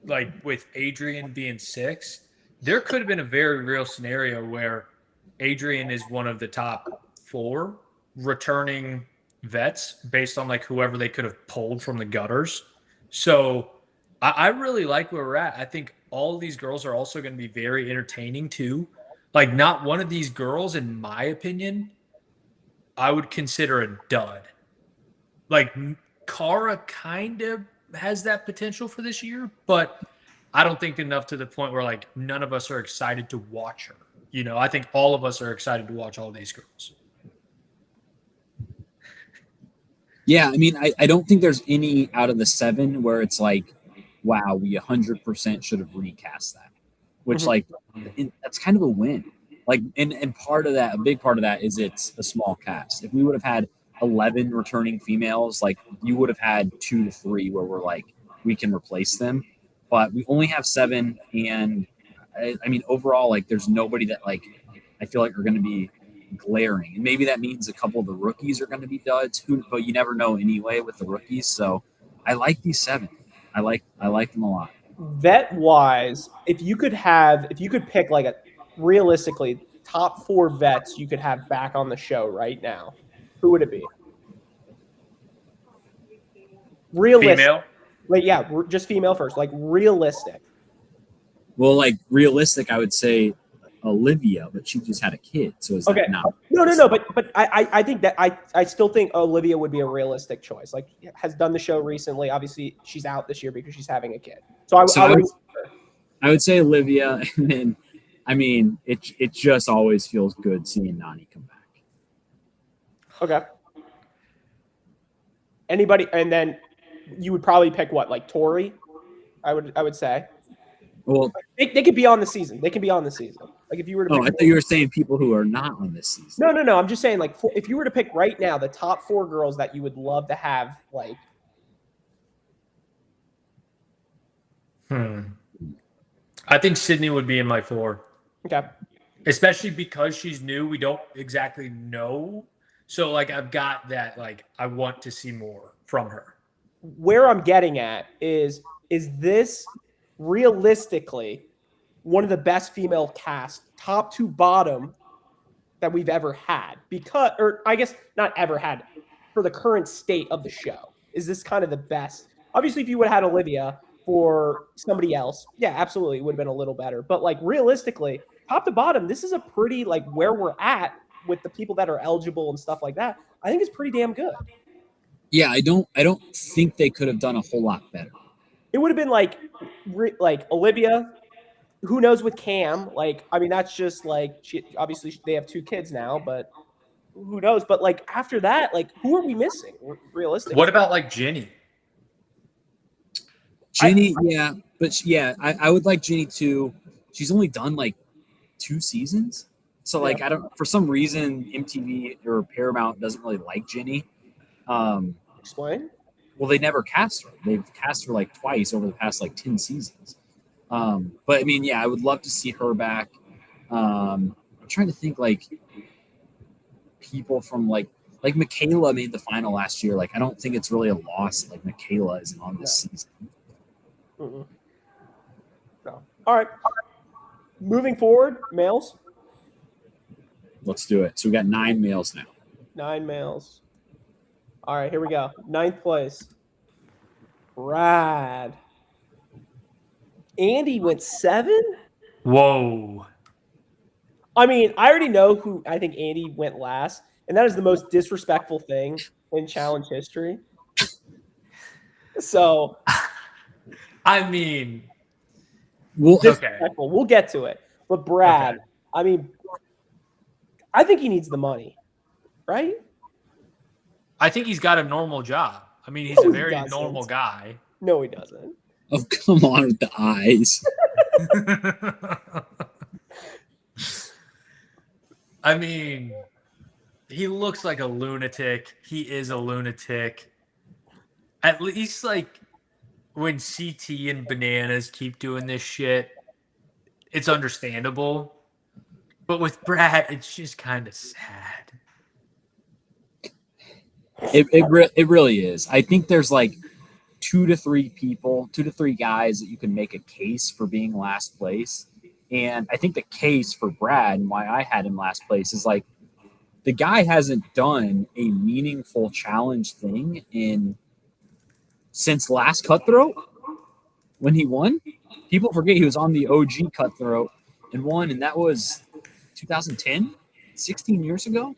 like with Adrian being 6. There could have been a very real scenario where Adrian is one of the top 4 returning vets based on like whoever they could have pulled from the gutters. So I really like where we're at. I think all of these girls are also going to be very entertaining too. Like not one of these girls, in my opinion, I would consider a dud. Like Cara kind of has that potential for this year, but I don't think enough to the point where like none of us are excited to watch her. I think all of us are excited to watch all these girls. Yeah, I mean, I don't think there's any out of the 7 where it's like, wow, we 100% should have recast that. Which, like, that's kind of a win. Like, and part of that, a big part of that is it's a small cast. If we would have had 11 returning females, like, you would have had 2 to 3 where we're like, we can replace them. But we only have 7, and I mean, overall, like, there's nobody that, like, I feel like are going to be glaring. And maybe that means a couple of the rookies are going to be duds, but you never know anyway with the rookies. So I like these 7. I like them a lot. Vet wise, if you could pick like a realistically top 4 vets you could have back on the show right now, who would it be? Realistic. Female? Like, yeah, just female first. Like realistic. Well, like realistic, I would say Olivia, but she just had a kid, so is Okay. that not? No. But I think that I still think Olivia would be a realistic choice. Like, has done the show recently. Obviously, she's out this year because she's having a kid. So I would say Olivia, and then I mean it just always feels good seeing Nani come back. Okay. Anybody, and then you would probably pick what, like Tori? I would say. Well, they could be on the season. They can be on the season. Like if you were to. I thought you were saying people who are not on this season. No. I'm just saying, like, if you were to pick right now the top 4 girls that you would love to have, like. I think Sydney would be in my 4. Okay. Especially because she's new. We don't exactly know. So, like, I've got that, like, I want to see more from her. Where I'm getting at is this realistically one of the best female cast, top to bottom, that we've ever had? Because, or I guess not ever had, for the current state of the show. Is this kind of the best? Obviously, if you would have had Olivia for somebody else, yeah, absolutely, it would have been a little better. But like realistically, top to bottom, this is a pretty, like, where we're at with the people that are eligible and stuff like that. I think it's pretty damn good. Yeah, I don't think they could have done a whole lot better. It would have been like Olivia. Who knows with Cam? Like, I mean, that's just like obviously they have 2 kids now, but who knows? But like after that, like, who are we missing realistically? What about like Jenny? Jenny, I would like Jenny too. She's only done like 2 seasons, so like I don't. For some reason, MTV or Paramount doesn't really like Jenny. Explain. Well, they never cast her. They've cast her like twice over the past like 10 seasons. But I mean, yeah, I would love to see her back. I'm trying to think like people from like Michaela made the final last year. Like, I don't think it's really a loss. Like Michaela isn't on this season. Mm-mm. No. All right. Moving forward, males. Let's do it. So we got 9 males now. 9 males. All right, here we go. 9th place. Brad. Andy went 7? Whoa. I mean, I already know who I think Andy went last, and that is the most disrespectful thing in challenge history. So, I mean, disrespectful. We'll get to it. But Brad, okay. I mean, I think he needs the money, right? I think he's got a normal job. I mean, he's a very normal guy. No, he doesn't. Oh, come on with the eyes. I mean, he looks like a lunatic. He is a lunatic. At least, like, when CT and Bananas keep doing this shit, it's understandable. But with Brad, it's just kind of sad. It really is. I think there's like 2 to 3 guys that you can make a case for being last place. And I think the case for Brad and why I had him last place is like the guy hasn't done a meaningful challenge thing since last Cutthroat when he won. People forget he was on the OG Cutthroat and won, and that was 2010, 16 years ago.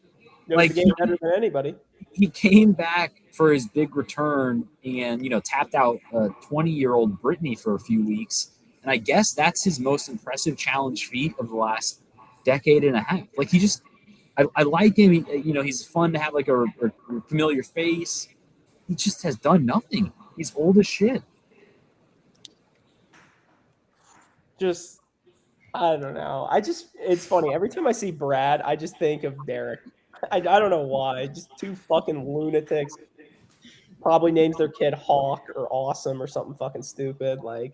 Like, he better than anybody. He came back for his big return and, tapped out a 20-year-old Brittany for a few weeks. And I guess that's his most impressive challenge feat of the last decade and a half. Like he just, I like him. He's fun to have like a familiar face. He just has done nothing. He's old as shit. Just, I don't know. It's funny. Every time I see Brad, I just think of Derek. I don't know why. Just two fucking lunatics. Probably names their kid Hawk or Awesome or something fucking stupid. Like,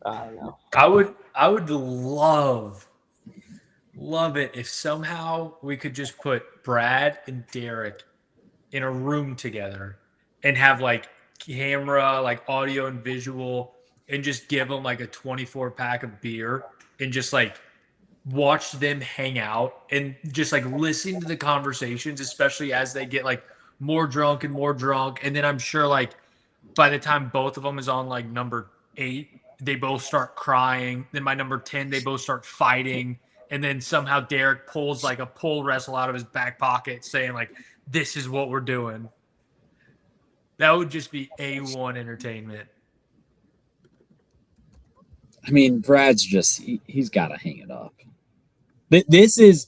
I don't know. I would love it if somehow we could just put Brad and Derek in a room together and have like camera, like audio and visual, and just give them like a 24 pack of beer and just like watch them hang out and just like listen to the conversations, especially as they get like more drunk and more drunk. And then I'm sure like by the time both of them is on like number 8, they both start crying. Then by number 10, they both start fighting. And then somehow Derek pulls like a pole wrestle out of his back pocket saying like, this is what we're doing. That would just be A1 entertainment. I mean, Brad's just, he's got to hang it up. This is,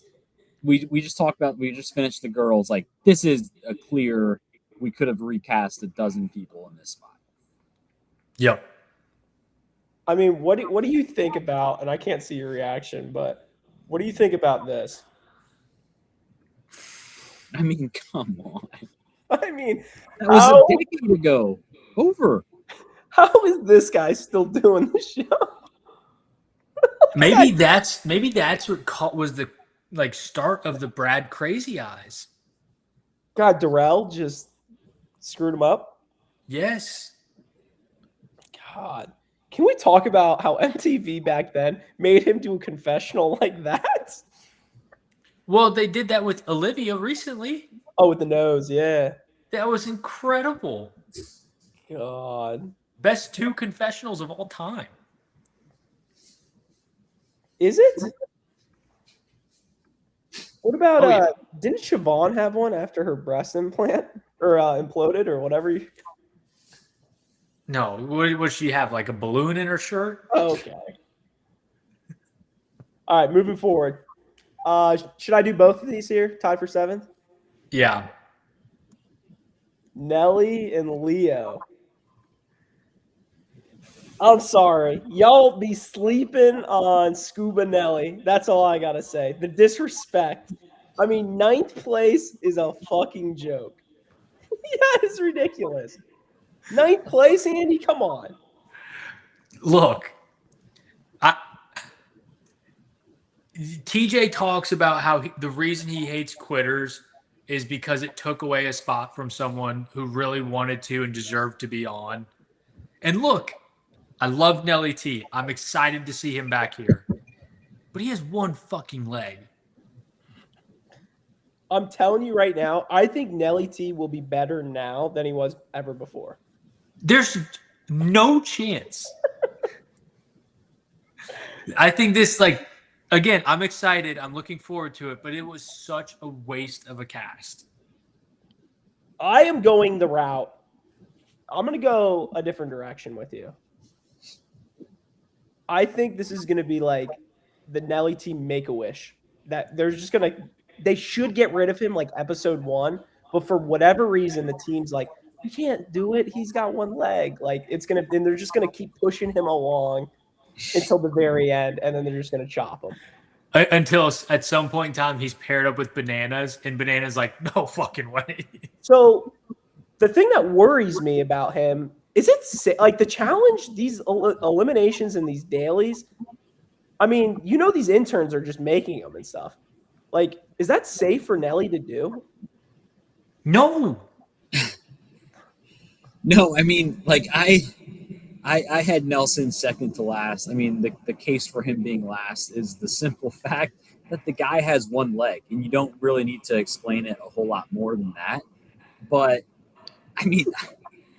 we just talked about, we just finished the girls. Like, this is a clear, we could have recast a dozen people in this spot. Yep. I mean, what do you think about, and I can't see your reaction, but what do you think about this? I mean, come on. I mean, that was a decade ago. Over. How is this guy still doing the show? Maybe that's what was the like start of the Brad Crazy Eyes. God, Darrell just screwed him up. Yes. God, can we talk about how MTV back then made him do a confessional like that? Well, they did that with Olivia recently. Oh, with the nose, yeah. That was incredible. God. Best 2 confessionals of all time. Is it? What about didn't Siobhan have one after her breast implant or imploded or whatever? No, what would she have? Like a balloon in her shirt? Okay. All right, moving forward. Should I do both of these here? Tied for 7th? Yeah. Nelly and Leo. I'm sorry. Y'all be sleeping on Scuba Nelly. That's all I got to say. The disrespect. I mean, 9th place is a fucking joke. Yeah, it's ridiculous. 9th place, Andy? Come on. Look, TJ talks about how the reason he hates quitters is because it took away a spot from someone who really wanted to and deserved to be on. And look, I love Nelly T. I'm excited to see him back here. But he has one fucking leg. I'm telling you right now, I think Nelly T will be better now than he was ever before. There's no chance. I think this, like, again, I'm excited. I'm looking forward to it, but it was such a waste of a cast. I am going the route. I'm going to go a different direction with you. I think this is going to be like the Nelly T Make-A-Wish. That they're just going to – they should get rid of him like episode 1, but for whatever reason, the team's like, we can't do it. He's got one leg. Like, it's going to – and they're just going to keep pushing him along until the very end, and then they're just going to chop him. Until at some point in time, he's paired up with Bananas, and Bananas like, no fucking way. So the thing that worries me about him is it like the challenge, these eliminations and these dailies. I mean, you know, these interns are just making them and stuff. Like, is that safe for Nelly to do? No. No, I mean, like I had Nelson second to last. I mean, the case for him being last is the simple fact that the guy has one leg, and you don't really need to explain it a whole lot more than that. But I mean,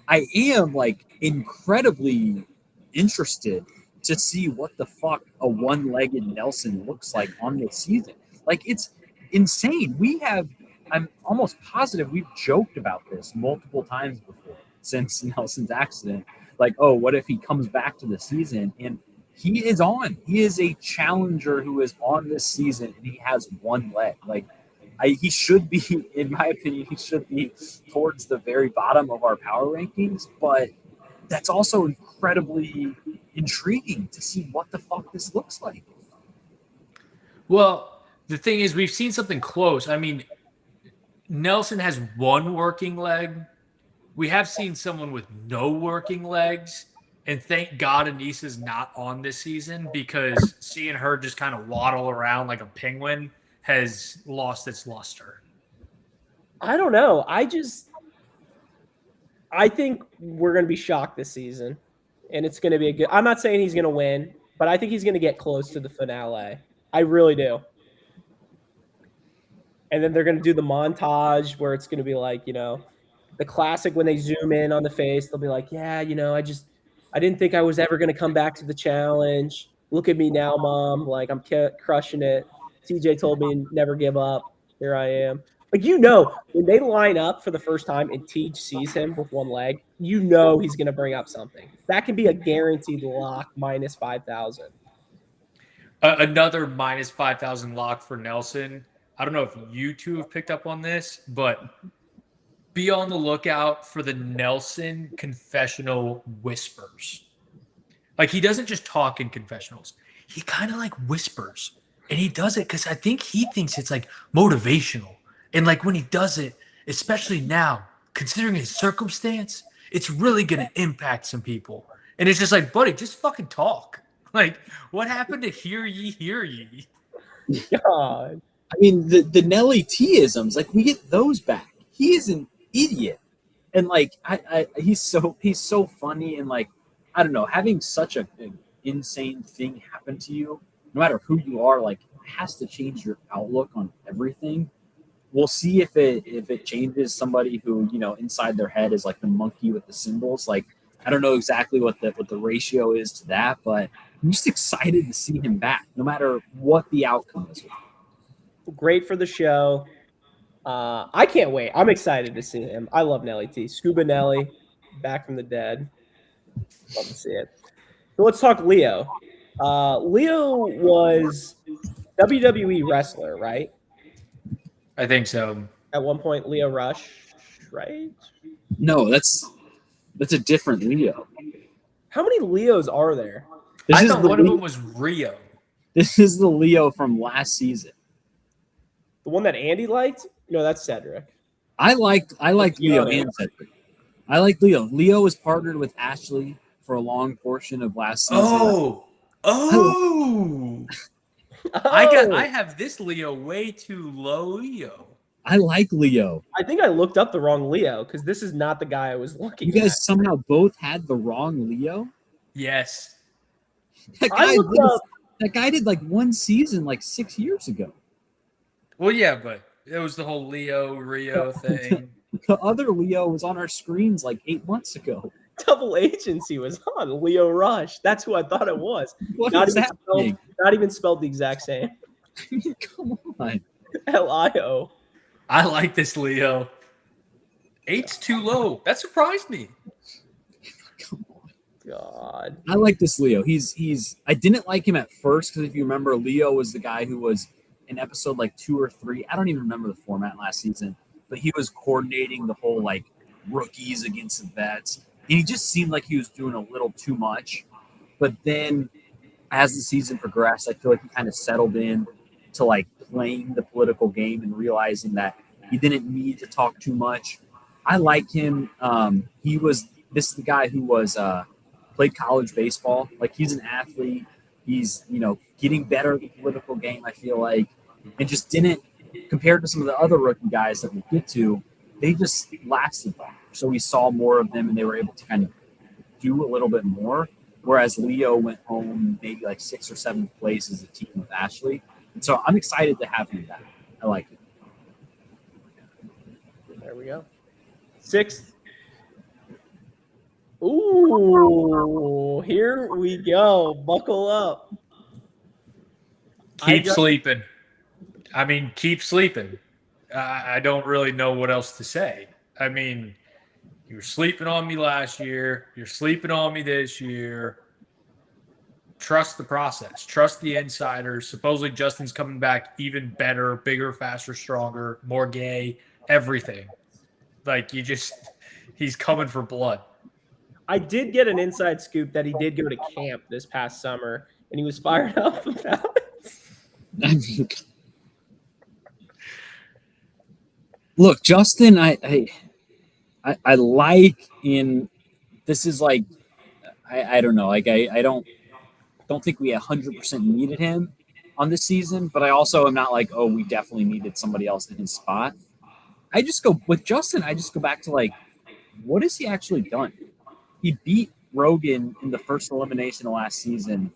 I am like incredibly interested to see what the fuck a one-legged Nelson looks like on this season. Like, it's insane. I'm almost positive we've joked about this multiple times before since Nelson's accident. Like, oh, what if he comes back to the season and he is on. He is a challenger who is on this season, and he has one leg. Like, he should be, in my opinion, he should be towards the very bottom of our power rankings. But that's also incredibly intriguing to see what the fuck this looks like. Well, the thing is, we've seen something close. I mean, Nelson has one working leg. We have seen someone with no working legs. And thank God Anissa's not on this season, because seeing her just kind of waddle around like a penguin has lost its luster. I don't know. I think we're going to be shocked this season, and it's going to be a good. I'm not saying he's going to win, but I think he's going to get close to the finale. I really do. And then they're going to do the montage where it's going to be like, the classic when they zoom in on the face. They'll be like, yeah, I didn't think I was ever going to come back to the challenge. Look at me now, Mom. Like, I'm crushing it. TJ told me never give up. Here I am. Like, when they line up for the first time and Teach sees him with one leg, he's going to bring up something. That can be a guaranteed lock minus 5,000. Another minus 5,000 lock for Nelson. I don't know if you two have picked up on this, but be on the lookout for the Nelson confessional whispers. Like, he doesn't just talk in confessionals. He kind of like whispers. And he does it because I think he thinks it's like motivational. And like when he does it, especially now, considering his circumstance, it's really going to impact some people. And it's just like, buddy, just fucking talk. Like, what happened to hear ye, hear ye? God. I mean, the Nelly T-isms, like, we get those back. He is an idiot. And like, he's so funny. And like, I don't know, having such an insane thing happen to you, no matter who you are, like, has to change your outlook on everything. We'll see if it changes somebody who, inside their head is like the monkey with the symbols. Like, I don't know exactly what the ratio is to that, but I'm just excited to see him back, no matter what the outcome is. Great for the show. I can't wait. I'm excited to see him. I love Nelly T. Scuba Nelly, back from the dead. Love to see it. So let's talk Leo. Leo was WWE wrestler, right? I think so. At one point, Leo Rush, right? No, that's a different Leo. How many Leos are there? I thought one of them was Rio. This is the Leo from last season. The one that Andy liked? No, that's Cedric. I like Leo and Cedric. I like Leo. Leo was partnered with Ashley for a long portion of last season. Oh. I have this Leo way too low, Leo. I like Leo. I think I looked up the wrong Leo because this is not the guy I was looking at. You guys somehow both had the wrong Leo? Yes. That guy did like one season like 6 years ago. Well, yeah, but it was the whole Rio thing. The other Leo was on our screens like 8 months ago. Double Agency was on Leo Rush. That's who I thought it was. Not even spelled the exact same. Come on. Lio. I like this Leo. 8's too low. That surprised me. Come on. God. I like this Leo. He's I didn't like him at first because if you remember, Leo was the guy who was in episode like 2 or 3. I don't even remember the format last season, but he was coordinating the whole like rookies against the vets. And he just seemed like he was doing a little too much. But then as the season progressed, I feel like he kind of settled in to like playing the political game and realizing that he didn't need to talk too much. I like him. This is the guy who was played college baseball. Like, he's an athlete. He's, getting better at the political game, I feel like, and just didn't, compared to some of the other rookie guys that we'll get to, they just lasted longer. So we saw more of them and they were able to kind of do a little bit more. Whereas Leo went home maybe like 6th or 7th place as a team with Ashley. And so I'm excited to have him back. I like it. There we go. 6th. Ooh, here we go. Buckle up. Keep sleeping. I mean, keep sleeping. I don't really know what else to say. I mean, you were sleeping on me last year. You're sleeping on me this year. trust the process, trust the insiders. Supposedly Justin's coming back even better, bigger, faster, stronger, more gay, everything. Like he's coming for blood. I did get an inside scoop that he did go to camp this past summer, and he was fired up about it. I mean, look, Justin, I like in this is like I don't know, like I don't think we 100% needed him on this season, but I also am not like, oh, we definitely needed somebody else in his spot. I just go with Justin. I just go back to like, what has he actually done? He beat Rogan in the first elimination of last season,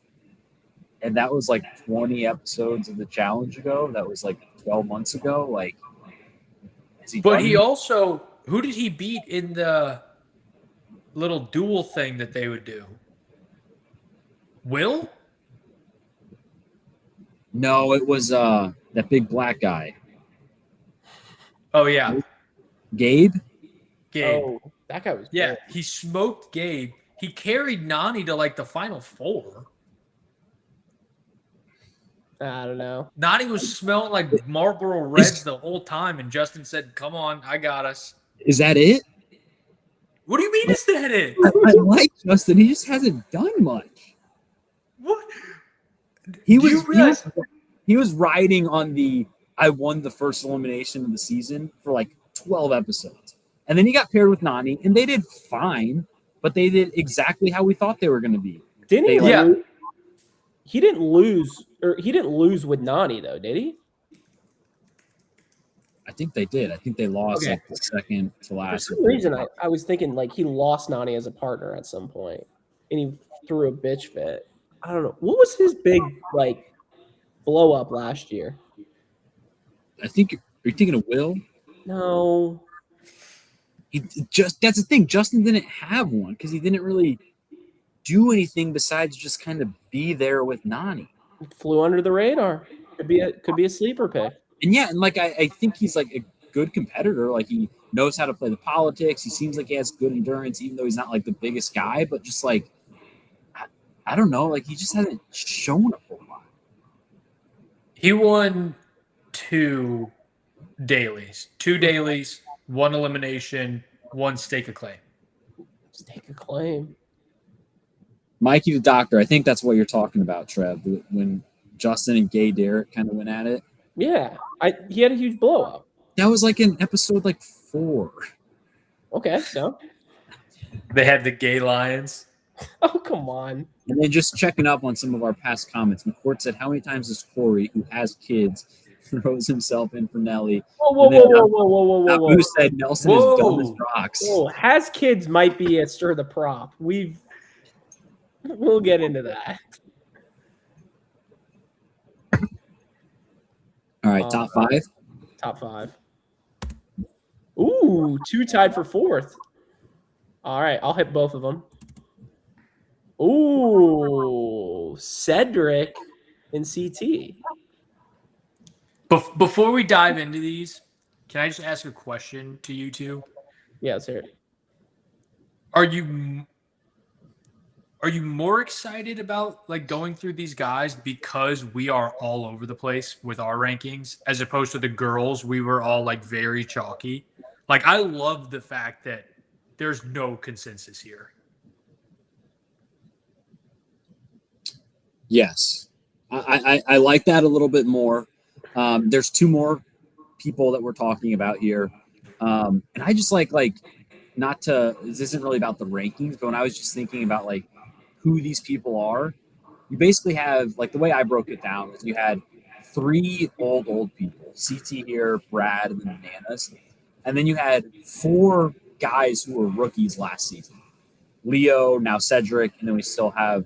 and that was like 20 episodes of the challenge ago. That was like 12 months ago. Like, but he also, who did he beat in the little duel thing that they would do? Will? No, it was that big black guy. Oh yeah, Gabe. Oh, that guy was yeah. bad. He smoked Gabe. He carried Nani to like the final four. I don't know. Nani was smelling like Marlboro Reds the whole time, and Justin said, "Come on, I got us." Is that it? What do you mean? Is that it? I like Justin. He just hasn't done much. What? He was riding on the I won the first elimination of the season for like 12 episodes. And then he got paired with Nani, and they did fine, but they did exactly how we thought they were going to be. Didn't he? Yeah. He didn't lose with Nani though, did he? I think they did. I think they lost like the second to last. For some reason, I was thinking like he lost Nani as a partner at some point, and he threw a bitch fit. I don't know. What was his big like blow up last year? I think. Are you thinking of Will? No. That's the thing. Justin didn't have one because he didn't really do anything besides just kind of be there with Nani. He flew under the radar. Could be a sleeper pick. And yeah, and like I think he's like a good competitor. Like he knows how to play the politics. He seems like he has good endurance, even though he's not like the biggest guy. But just like I don't know, like he just hasn't shown a whole lot. He won two dailies, 1 elimination, 1 stake of claim. Stake a claim. Mikey the Doctor, I think that's what you're talking about, Trev. When Justin and Gay Derek kind of went at it. Yeah, he had a huge blow up. That was like in episode like 4. Okay, so They had the gay lions. oh come on. And then just checking up on some of our past comments. McCourt said, "How many times does Corey, who has kids, throws himself in for Nelly?" Whoa. Abu said Nelson is dumb as rocks. Whoa, has kids might be a stir the prop. We'll get into that. All right, top 5. Top 5. Ooh, 2 tied for 4th. All right, I'll hit both of them. Ooh, Cedric and CT. Before we dive into these, can I just ask a question to you two? Yeah, let's hear it. Are you more excited about like going through these guys because we are all over the place with our rankings as opposed to the girls? We were all like very chalky. Like I love the fact that there's no consensus here. Yes, I like that a little bit more. There's 2 more people that we're talking about here, and I just like not to. This isn't really about the rankings, but when I was just thinking about like who these people are, you basically have like the way I broke it down is you had 3 old people, CT here, Brad, and then Bananas, and then you had 4 guys who were rookies last season. Leo, now Cedric, and then we still have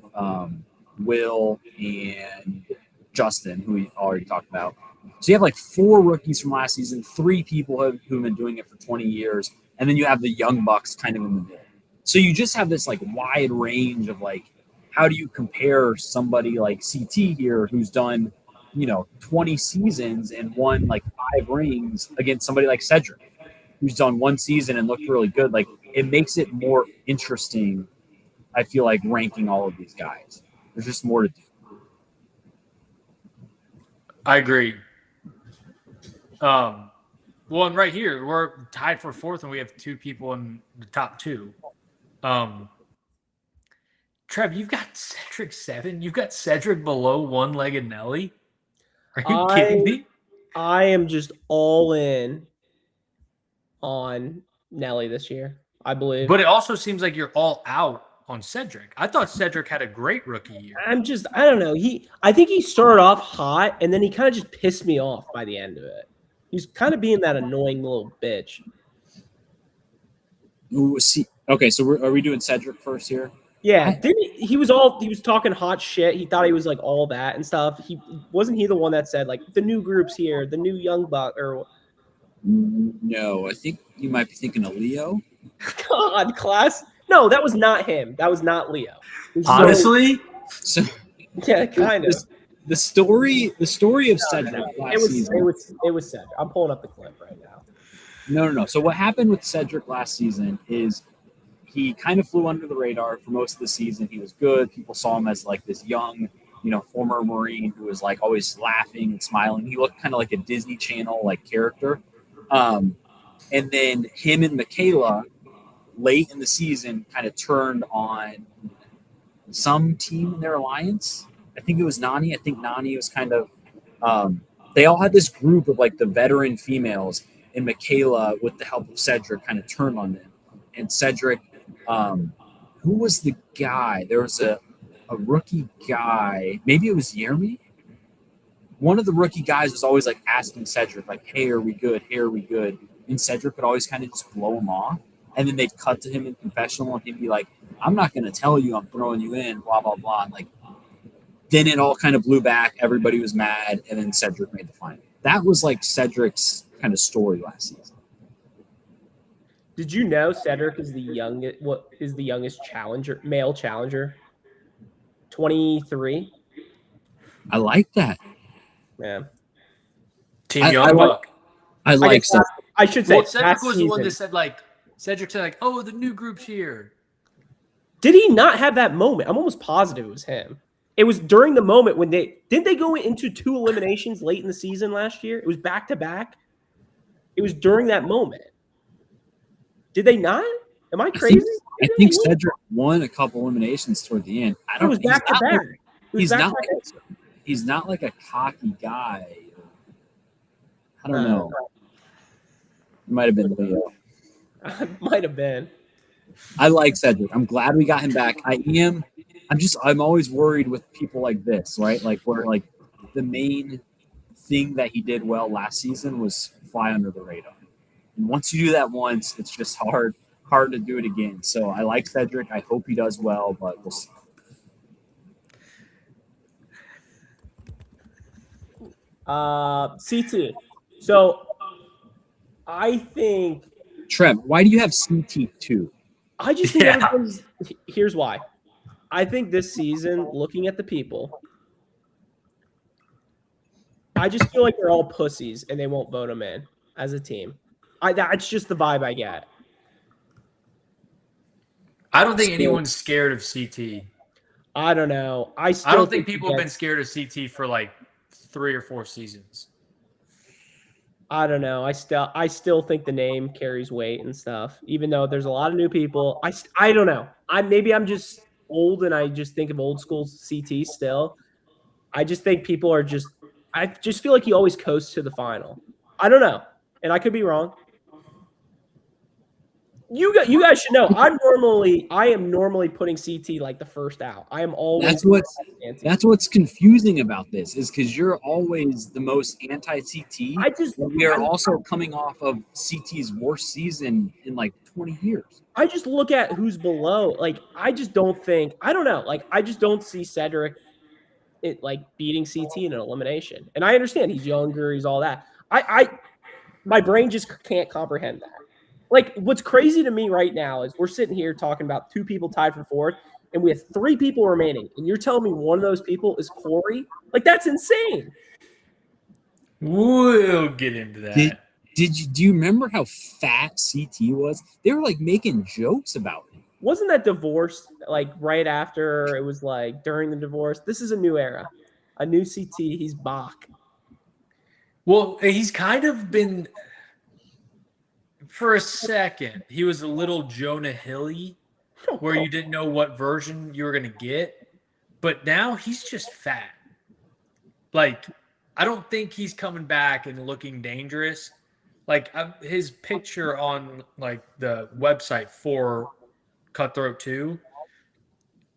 Will and Justin, who we already talked about. So you have like 4 rookies from last season, 3 people who've been doing it for 20 years, and then you have the young bucks kind of in the middle. So you just have this like wide range of like, how do you compare somebody like CT here who's done, 20 seasons and won like 5 rings against somebody like Cedric who's done 1 season and looked really good. Like it makes it more interesting, I feel like, ranking all of these guys. There's just more to do. I agree. Well, and right here, we're tied for fourth, and we have two people in the top two. Trev, you've got Cedric 7. You've got Cedric below one-legged Nelly. Are you kidding me? I am just all in on Nelly this year, I believe. But it also seems like you're all out on Cedric. I thought Cedric had a great rookie year. I don't know. I think he started off hot, and then he kind of just pissed me off by the end of it. He's kind of being that annoying little bitch. Ooh, see, okay, so are we doing Cedric first here? Yeah, he was talking hot shit. He thought he was like all that and stuff. Wasn't he the one that said like the new group's here, the new young buck or No, I think you might be thinking of Leo. God, class. No, that was not him. That was not Leo. Honestly, so yeah, kind of. The story of Cedric last season. It was Cedric. I'm pulling up the clip right now. No. So what happened with Cedric last season is he kind of flew under the radar for most of the season. He was good. People saw him as like this young, former Marine who was like always laughing and smiling. He looked kind of like a Disney Channel like character. And then him and Michaela late in the season kind of turned on some team in their alliance. I think it was Nani. I think Nani was kind of they all had this group of like the veteran females, and Michaela, with the help of Cedric, kind of turned on them. And Cedric, who was the guy? There was a rookie guy. Maybe it was Yermi. One of the rookie guys was always like asking Cedric, like, "Hey, are we good? Hey, are we good?" And Cedric would always kind of just blow him off. And then they'd cut to him in confessional, and he'd be like, "I'm not going to tell you I'm throwing you in, blah, blah, blah." And like, then it all kind of blew back. Everybody was mad, and then Cedric made the final. That was like Cedric's kind of story last season. Did you know Cedric is the youngest? What is the youngest male challenger? 23. I like that. Yeah. Team Young Buck. I like Cedric. I should say Cedric was the one that said like Cedric said like, "Oh, the new group's here." Did he not have that moment? I'm almost positive it was him. It was during the moment when didn't they go into 2 eliminations late in the season last year? It was back to back. It was during that moment. Did they not? Am I crazy? I think Cedric won a couple eliminations toward the end. I don't. It was back to back. He's not like a cocky guy. I don't know. It might have been Leo. Might have been. I like Cedric. I'm glad we got him back. I'm always worried with people like this, right? Like where like the main thing that he did well last season was fly under the radar. And once you do that once, it's just hard to do it again. So I like Cedric. I hope he does well, but we'll see. CT. So I think Trev, why do you have CT2? I just think here's why. I think this season, looking at the people, I just feel like they're all pussies and they won't vote them in as a team. That's just the vibe I get. I don't think anyone's scared of CT. I don't know. I don't think people have been scared of CT for like 3 or 4 seasons. I don't know. I still think the name carries weight and stuff, even though there's a lot of new people. I don't know. Maybe I'm just old and I just think of old school CT still. I just think people are I just feel like he always coasts to the final. I don't know. And I could be wrong. You guys should know. I am normally putting CT like the first out. I am always. That's what's confusing about this is because you're always the most anti-CT. We are also coming off of CT's worst season in like 20 years. I just look at who's below. Like I just don't think. I don't know. Like I just don't see Cedric beating CT in an elimination. And I understand he's younger. He's all that. My brain just can't comprehend that. Like, what's crazy to me right now is we're sitting here talking about 2 people tied for 4th, and we have 3 people remaining. And you're telling me one of those people is Corey? Like, that's insane. We'll get into that. Do you remember how fat CT was? They were, like, making jokes about him. wasn't that divorced like right after it was like during the divorce? This is a new era, a new CT. He's Bach. Well, he's kind of been for a second. He was a little Jonah Hilly, where you didn't know what version you were gonna get, but now he's just fat. Like, I don't think he's coming back and looking dangerous. Like his picture on like the website for Cutthroat 2,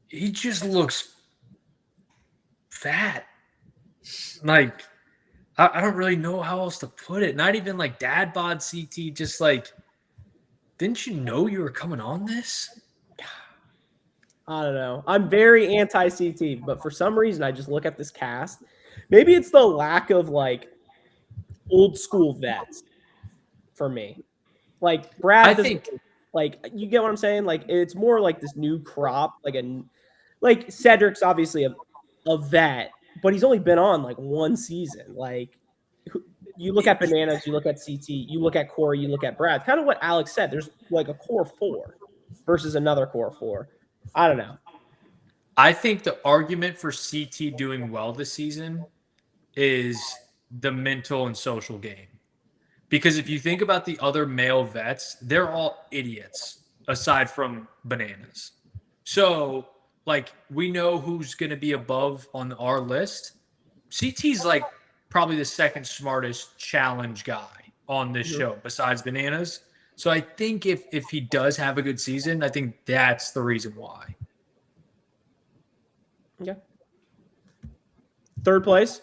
he just looks fat. Like, I don't really know how else to put it. Not even like dad bod CT, just like, didn't you know you were coming on this? I don't know. I'm very anti CT, but for some reason, I just look at this cast. Maybe it's the lack of like old school vets for me. Like Brad, I think like you get what I'm saying. Like it's more like this new crop. Like Cedric's obviously a vet, but he's only been on like one season. Like you look at Bananas, you look at CT, you look at Corey, you look at Brad. Kind of what Alex said. There's like a core 4 versus another core 4. I don't know. I think the argument for CT doing well this season is the mental and social game. Because if you think about the other male vets, they're all idiots aside from Bananas. So, like, we know who's going to be above on our list. CT's like probably the second smartest challenge guy on this show besides Bananas. So I think if he does have a good season, I think that's the reason why. Yeah. Third place.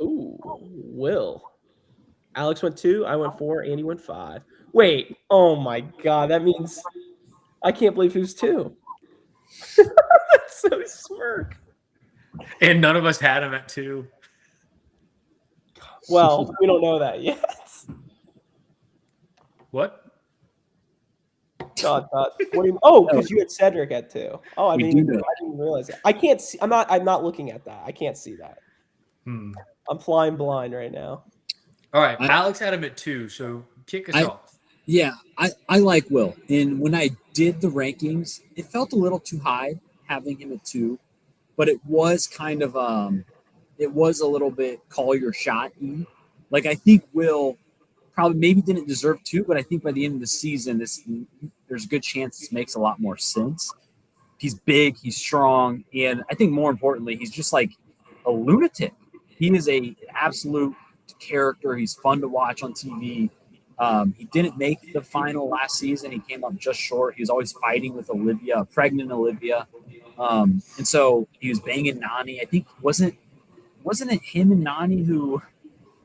Ooh, Will. Alex went 2, I went 4, Andy went 5. Wait, oh my God, that means I can't believe who's 2. That's so smirk. And none of us had him at 2. Well, we don't know that yet. What? God. What do you? Oh, because you had Cedric at 2. Oh, I didn't realize that. I can't see. I'm not looking at that. I can't see that. I'm flying blind right now. All right, Alex had him at 2, so kick us off. Yeah, I like Will. And when I did the rankings, it felt a little too high having him at 2, but it was kind of it was a little bit call your shot-y. Like, I think Will probably maybe didn't deserve 2, but I think by the end of the season, there's a good chance this makes a lot more sense. He's big, he's strong, and I think more importantly, he's just like a lunatic. He is an absolute character. He's fun to watch on TV. He didn't make the final last season. He came up just short. He was always fighting with Olivia, pregnant Olivia. And so he was banging Nani. I think wasn't it him and Nani who,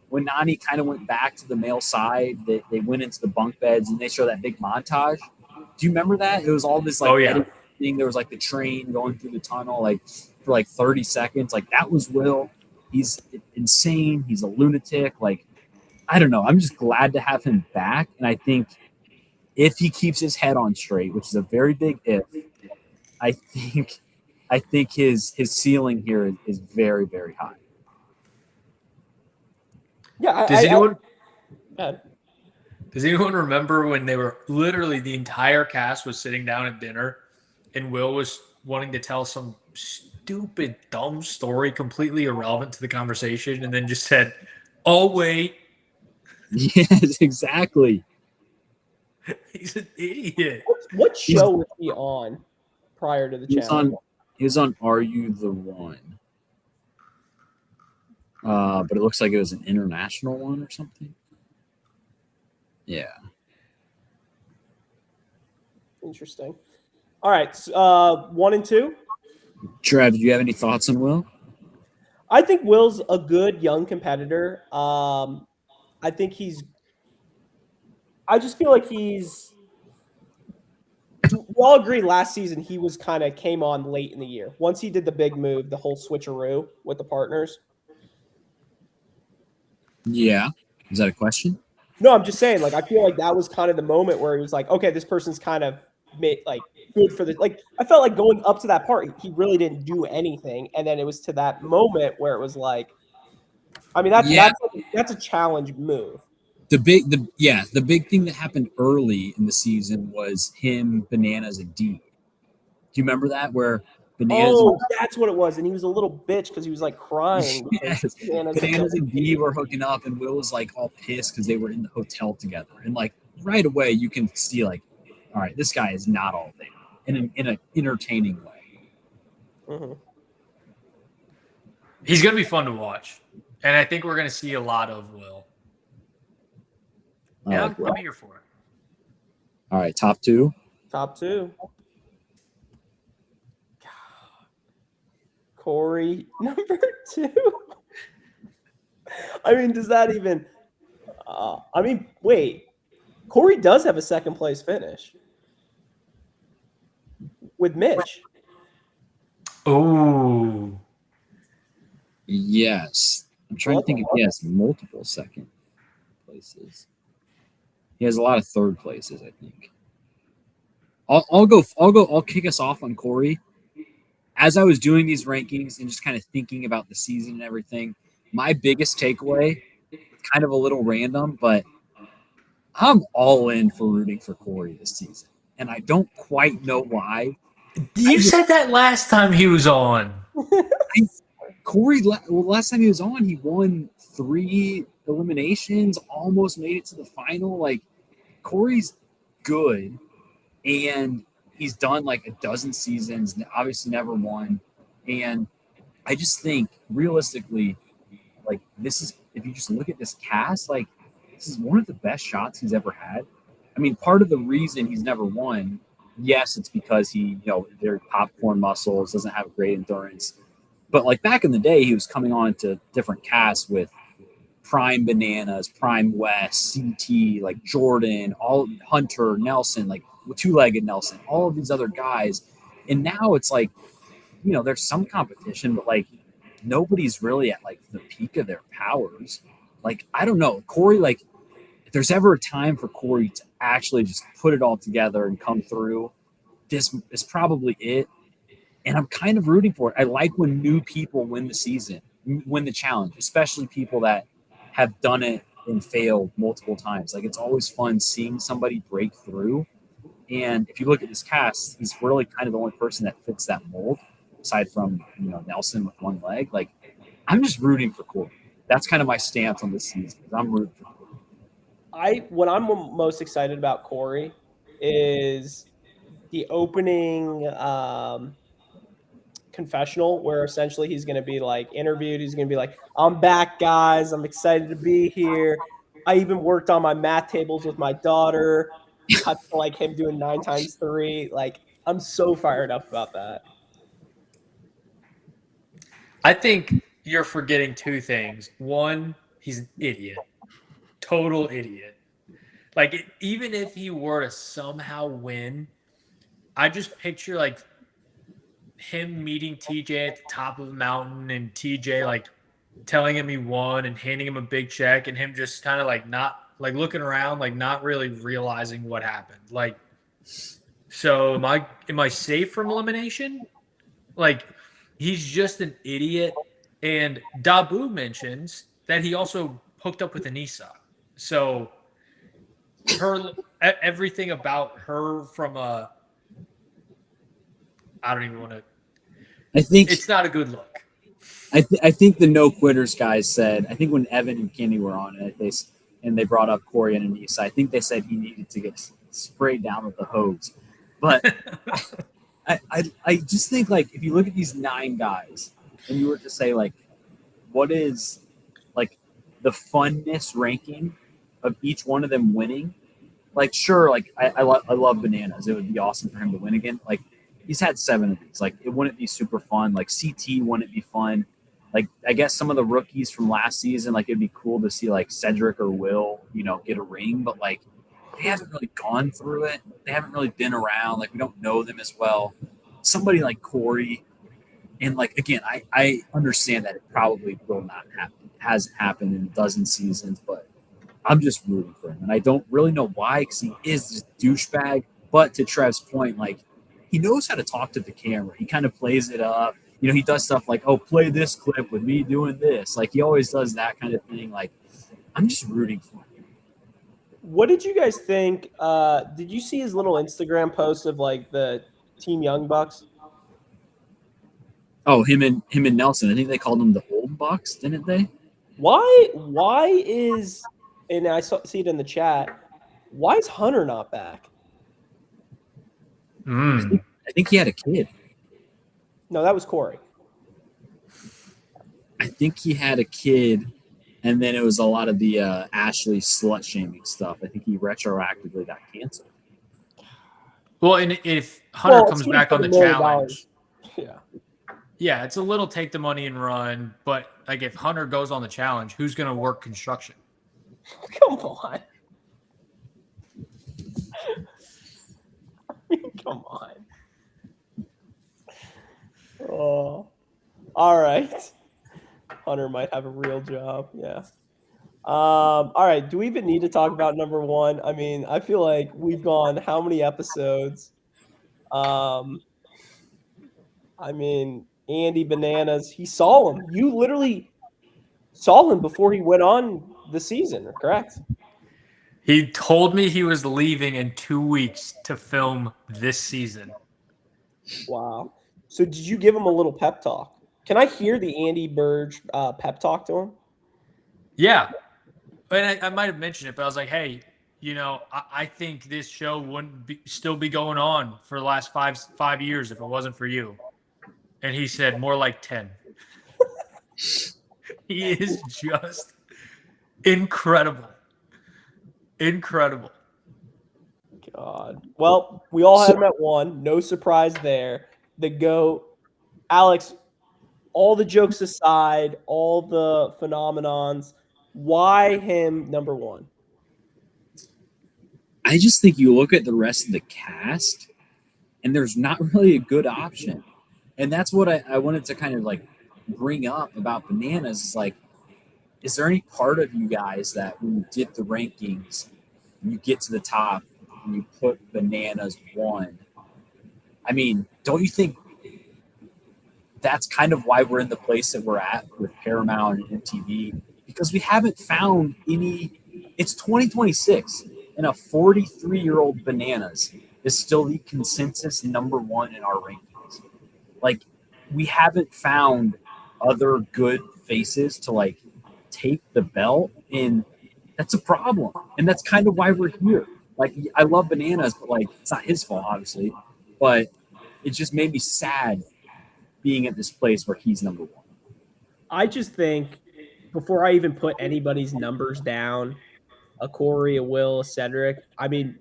when Nani kind of went back to the male side, they went into the bunk beds and they show that big montage. Do you remember that? It was all this like editing. There was like the train going through the tunnel like for like 30 seconds. Like that was Will. He's insane. He's a lunatic. Like, I don't know. I'm just glad to have him back. And I think if he keeps his head on straight, which is a very big if, I think his ceiling here is very, very high. Yeah. Does anyone remember when they were literally the entire cast was sitting down at dinner and Will was wanting to tell some stupid, dumb story completely irrelevant to the conversation and then just said, "Oh, wait." Yes, exactly. He's an idiot. What show was he on prior to the channel? He was on Are You the One? But it looks like it was an international one or something. Yeah. Interesting. All right. 1 and 2. Trev, do you have any thoughts on Will? I think Will's a good young competitor. I just feel like we all agree last season he was kind of came on late in the year. Once he did the big move, the whole switcheroo with the partners. Yeah. Is that a question? No, I'm just saying, like, I feel like that was kind of the moment where he was like, okay, this person's kind of like good for the, like, I felt like going up to that part, he really didn't do anything. And then it was to that moment where it was like, I mean, that's a challenge move. The big thing that happened early in the season was him, Bananas, and D. Do you remember that where Bananas? Oh, that's what it was. And he was a little bitch because he was like crying. Yes, Bananas and D were hooking up, and Will was like all pissed because they were in the hotel together. And like right away, you can see like, all right, this guy is not all there in an entertaining way. Mm-hmm. He's going to be fun to watch. And I think we're going to see a lot of Will. Yeah, I'm here for it. All right, top two. Top two. Corey, number 2. I mean, does that even? Wait. Corey does have a second place finish with Mitch. Oh. Yes. I'm trying to think if he has multiple second places. He has a lot of third places, I think. I'll kick us off on Corey. As I was doing these rankings and just kind of thinking about the season and everything, my biggest takeaway, kind of a little random, but I'm all in for rooting for Corey this season. And I don't quite know why. You said that last time he was on. Corey, last time he was on, he won 3 eliminations, almost made it to the final. Like, Corey's good, and he's done like a dozen seasons, obviously never won. And I just think, realistically, like, this is, if you just look at this cast, like, this is one of the best shots he's ever had. I mean, part of the reason he's never won, yes, it's because he, they're popcorn muscles, doesn't have great endurance. But like back in the day, he was coming on to different casts with Prime Bananas, Prime West, CT, like Jordan, all Hunter, Nelson, like two-legged Nelson, all of these other guys. And now it's like, there's some competition, but like nobody's really at like the peak of their powers. Like, I don't know. Corey, like, if there's ever a time for Corey to actually just put it all together and come through, this is probably it. And I'm kind of rooting for it. I like when new people win the season, win the challenge, especially people that have done it and failed multiple times. Like, it's always fun seeing somebody break through. And if you look at this cast, he's really kind of the only person that fits that mold, aside from, Nelson with one leg. Like, I'm just rooting for Corey. That's kind of my stance on this season. I'm rooting for Corey. What I'm most excited about Corey is the opening confessional, where essentially he's going to be like interviewed. He's going to be like, "I'm back, guys. I'm excited to be here. I even worked on my math tables with my daughter." Cut to like him doing 9 times 3. Like, I'm so fired up about that. I think you're forgetting 2 things. One, he's an idiot. Total idiot. Like, even if he were to somehow win, I just picture like him meeting TJ at the top of the mountain and TJ like telling him he won and handing him a big check, and him just kind of like not like looking around, like not really realizing what happened. Like, so am I safe from elimination? Like, he's just an idiot. And Dabu mentions that he also hooked up with Anissa. So everything about her from I don't even want to. I think it's not a good look. I think the no quitters guys said, I think when Evan and Kenny were on it, they brought up Corey and Anissa, I think they said he needed to get sprayed down with the hose. But I just think, like, if you look at these 9 guys and you were to say, like, what is like the funness ranking of each one of them winning? Like, sure, like I love Bananas. It would be awesome for him to win again. Like, he's had 7 of these. Like, it wouldn't be super fun. Like, CT wouldn't be fun. Like, I guess some of the rookies from last season, like, it'd be cool to see like Cedric or Will, get a ring, but like they haven't really gone through it. They haven't really been around. Like, we don't know them as well. Somebody like Corey, and like, again, I understand that it probably will not happen. It hasn't happened in a dozen seasons, but I'm just rooting for him. And I don't really know why, because he is this douchebag. But to Trev's point, like, he knows how to talk to the camera. He kind of plays it up. He does stuff like, oh, play this clip with me doing this. Like, he always does that kind of thing. Like, I'm just rooting for him. What did you guys think? Did you see his little Instagram post of like the Team Young Bucks? Oh, him and Nelson. I think they called them the old Bucks, didn't they? Why is and see it in the chat. Why is Hunter not back? I think he had a kid. No, that was Corey. I think he had a kid, and then it was a lot of the Ashley slut shaming stuff. I think he retroactively got canceled. Well, and if Hunter comes it's back on the $1 million. challenge, yeah, it's a little take the money and run. But like if Hunter goes on the challenge, who's going to work construction? Come on. Come on. Oh, all right. Hunter might have a real job. Yeah. All right. Do we even need to talk about number one? I mean, I feel like we've gone how many episodes? I mean, Andy Bananas. He saw him. You literally saw him before he went on the season, correct? He told me he was leaving in 2 weeks to film this season. Wow. So did you give him a little pep talk? Can I hear the Andy Burge pep talk to him? Yeah. And I might have mentioned it, but I was like, hey, I think this show wouldn't still be going on for the last five years if it wasn't for you. And he said more like 10. He is just incredible. Incredible. God. Well, we all had him at 1. No surprise there. The GOAT. Alex, all the jokes aside, all the phenomenons, why him number 1? I just think you look at the rest of the cast, and there's not really a good option. And that's what I wanted to kind of like bring up about Bananas is like, is there any part of you guys that when you did the rankings, you get to the top and you put Bananas 1? I mean, don't you think that's kind of why we're in the place that we're at with Paramount and MTV? Because we haven't found any. It's 2026, and a 43-year-old Bananas is still the consensus number 1 in our rankings. Like, we haven't found other good faces to like take the belt, and that's a problem. And that's kind of why we're here. Like, I love Bananas, but like, it's not his fault, obviously. But it just made me sad being at this place where he's number 1. I just think before I even put anybody's numbers down, a Corey, a Will, a Cedric, I mean,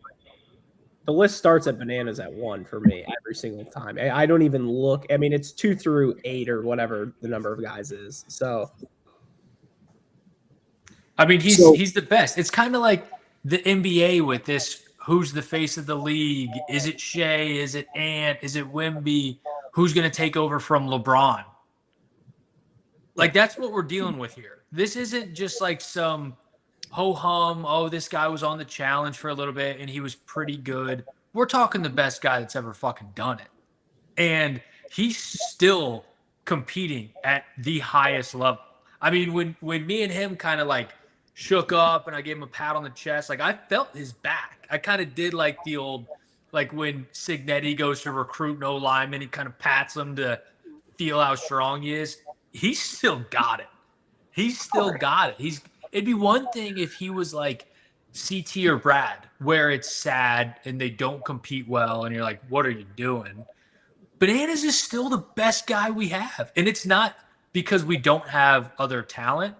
the list starts at Bananas at 1 for me every single time. I don't even look. I mean, it's 2 through 8 or whatever the number of guys is. So, I mean, he's the best. It's kind of like the NBA with this. Who's the face of the league? Is it Shea? Is it Ant? Is it Wemby? Who's going to take over from LeBron? Like, that's what we're dealing with here. This isn't just like some ho-hum, oh, this guy was on the challenge for a little bit and he was pretty good. We're talking the best guy that's ever fucking done it. And he's still competing at the highest level. I mean, when me and him kind of like shook up and I gave him a pat on the chest, like I felt his back. I kind of did like the old, like when Signetti goes to recruit no lineman, he kind of pats him to feel how strong he is. He's still got it. He's still got it. It'd be one thing if he was like CT or Brad, where it's sad and they don't compete well, and you're like, what are you doing? Bananas is still the best guy we have. And it's not because we don't have other talent.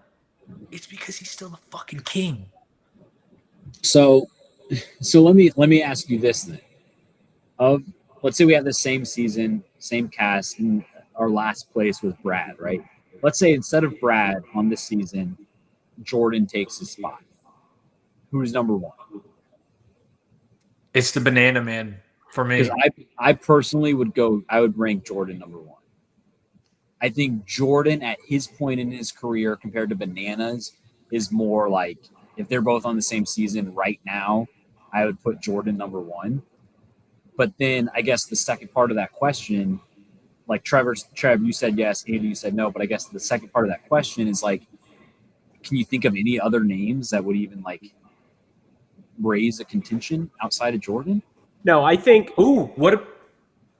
It's because he's still the fucking king. So let me ask you this then. Let's say we have the same season, same cast, and our last place was Brad, right? Let's say instead of Brad on this season, Jordan takes his spot. Who's number 1? It's the Banana Man for me. Because I personally would rank Jordan number 1. I think Jordan at his point in his career compared to Bananas is more like, if they're both on the same season right now, I would put Jordan number 1. But then I guess the second part of that question, like Trev, you said yes, Andy, you said no, but I guess the second part of that question is like, can you think of any other names that would even like raise a contention outside of Jordan? No, I think. Ooh, what?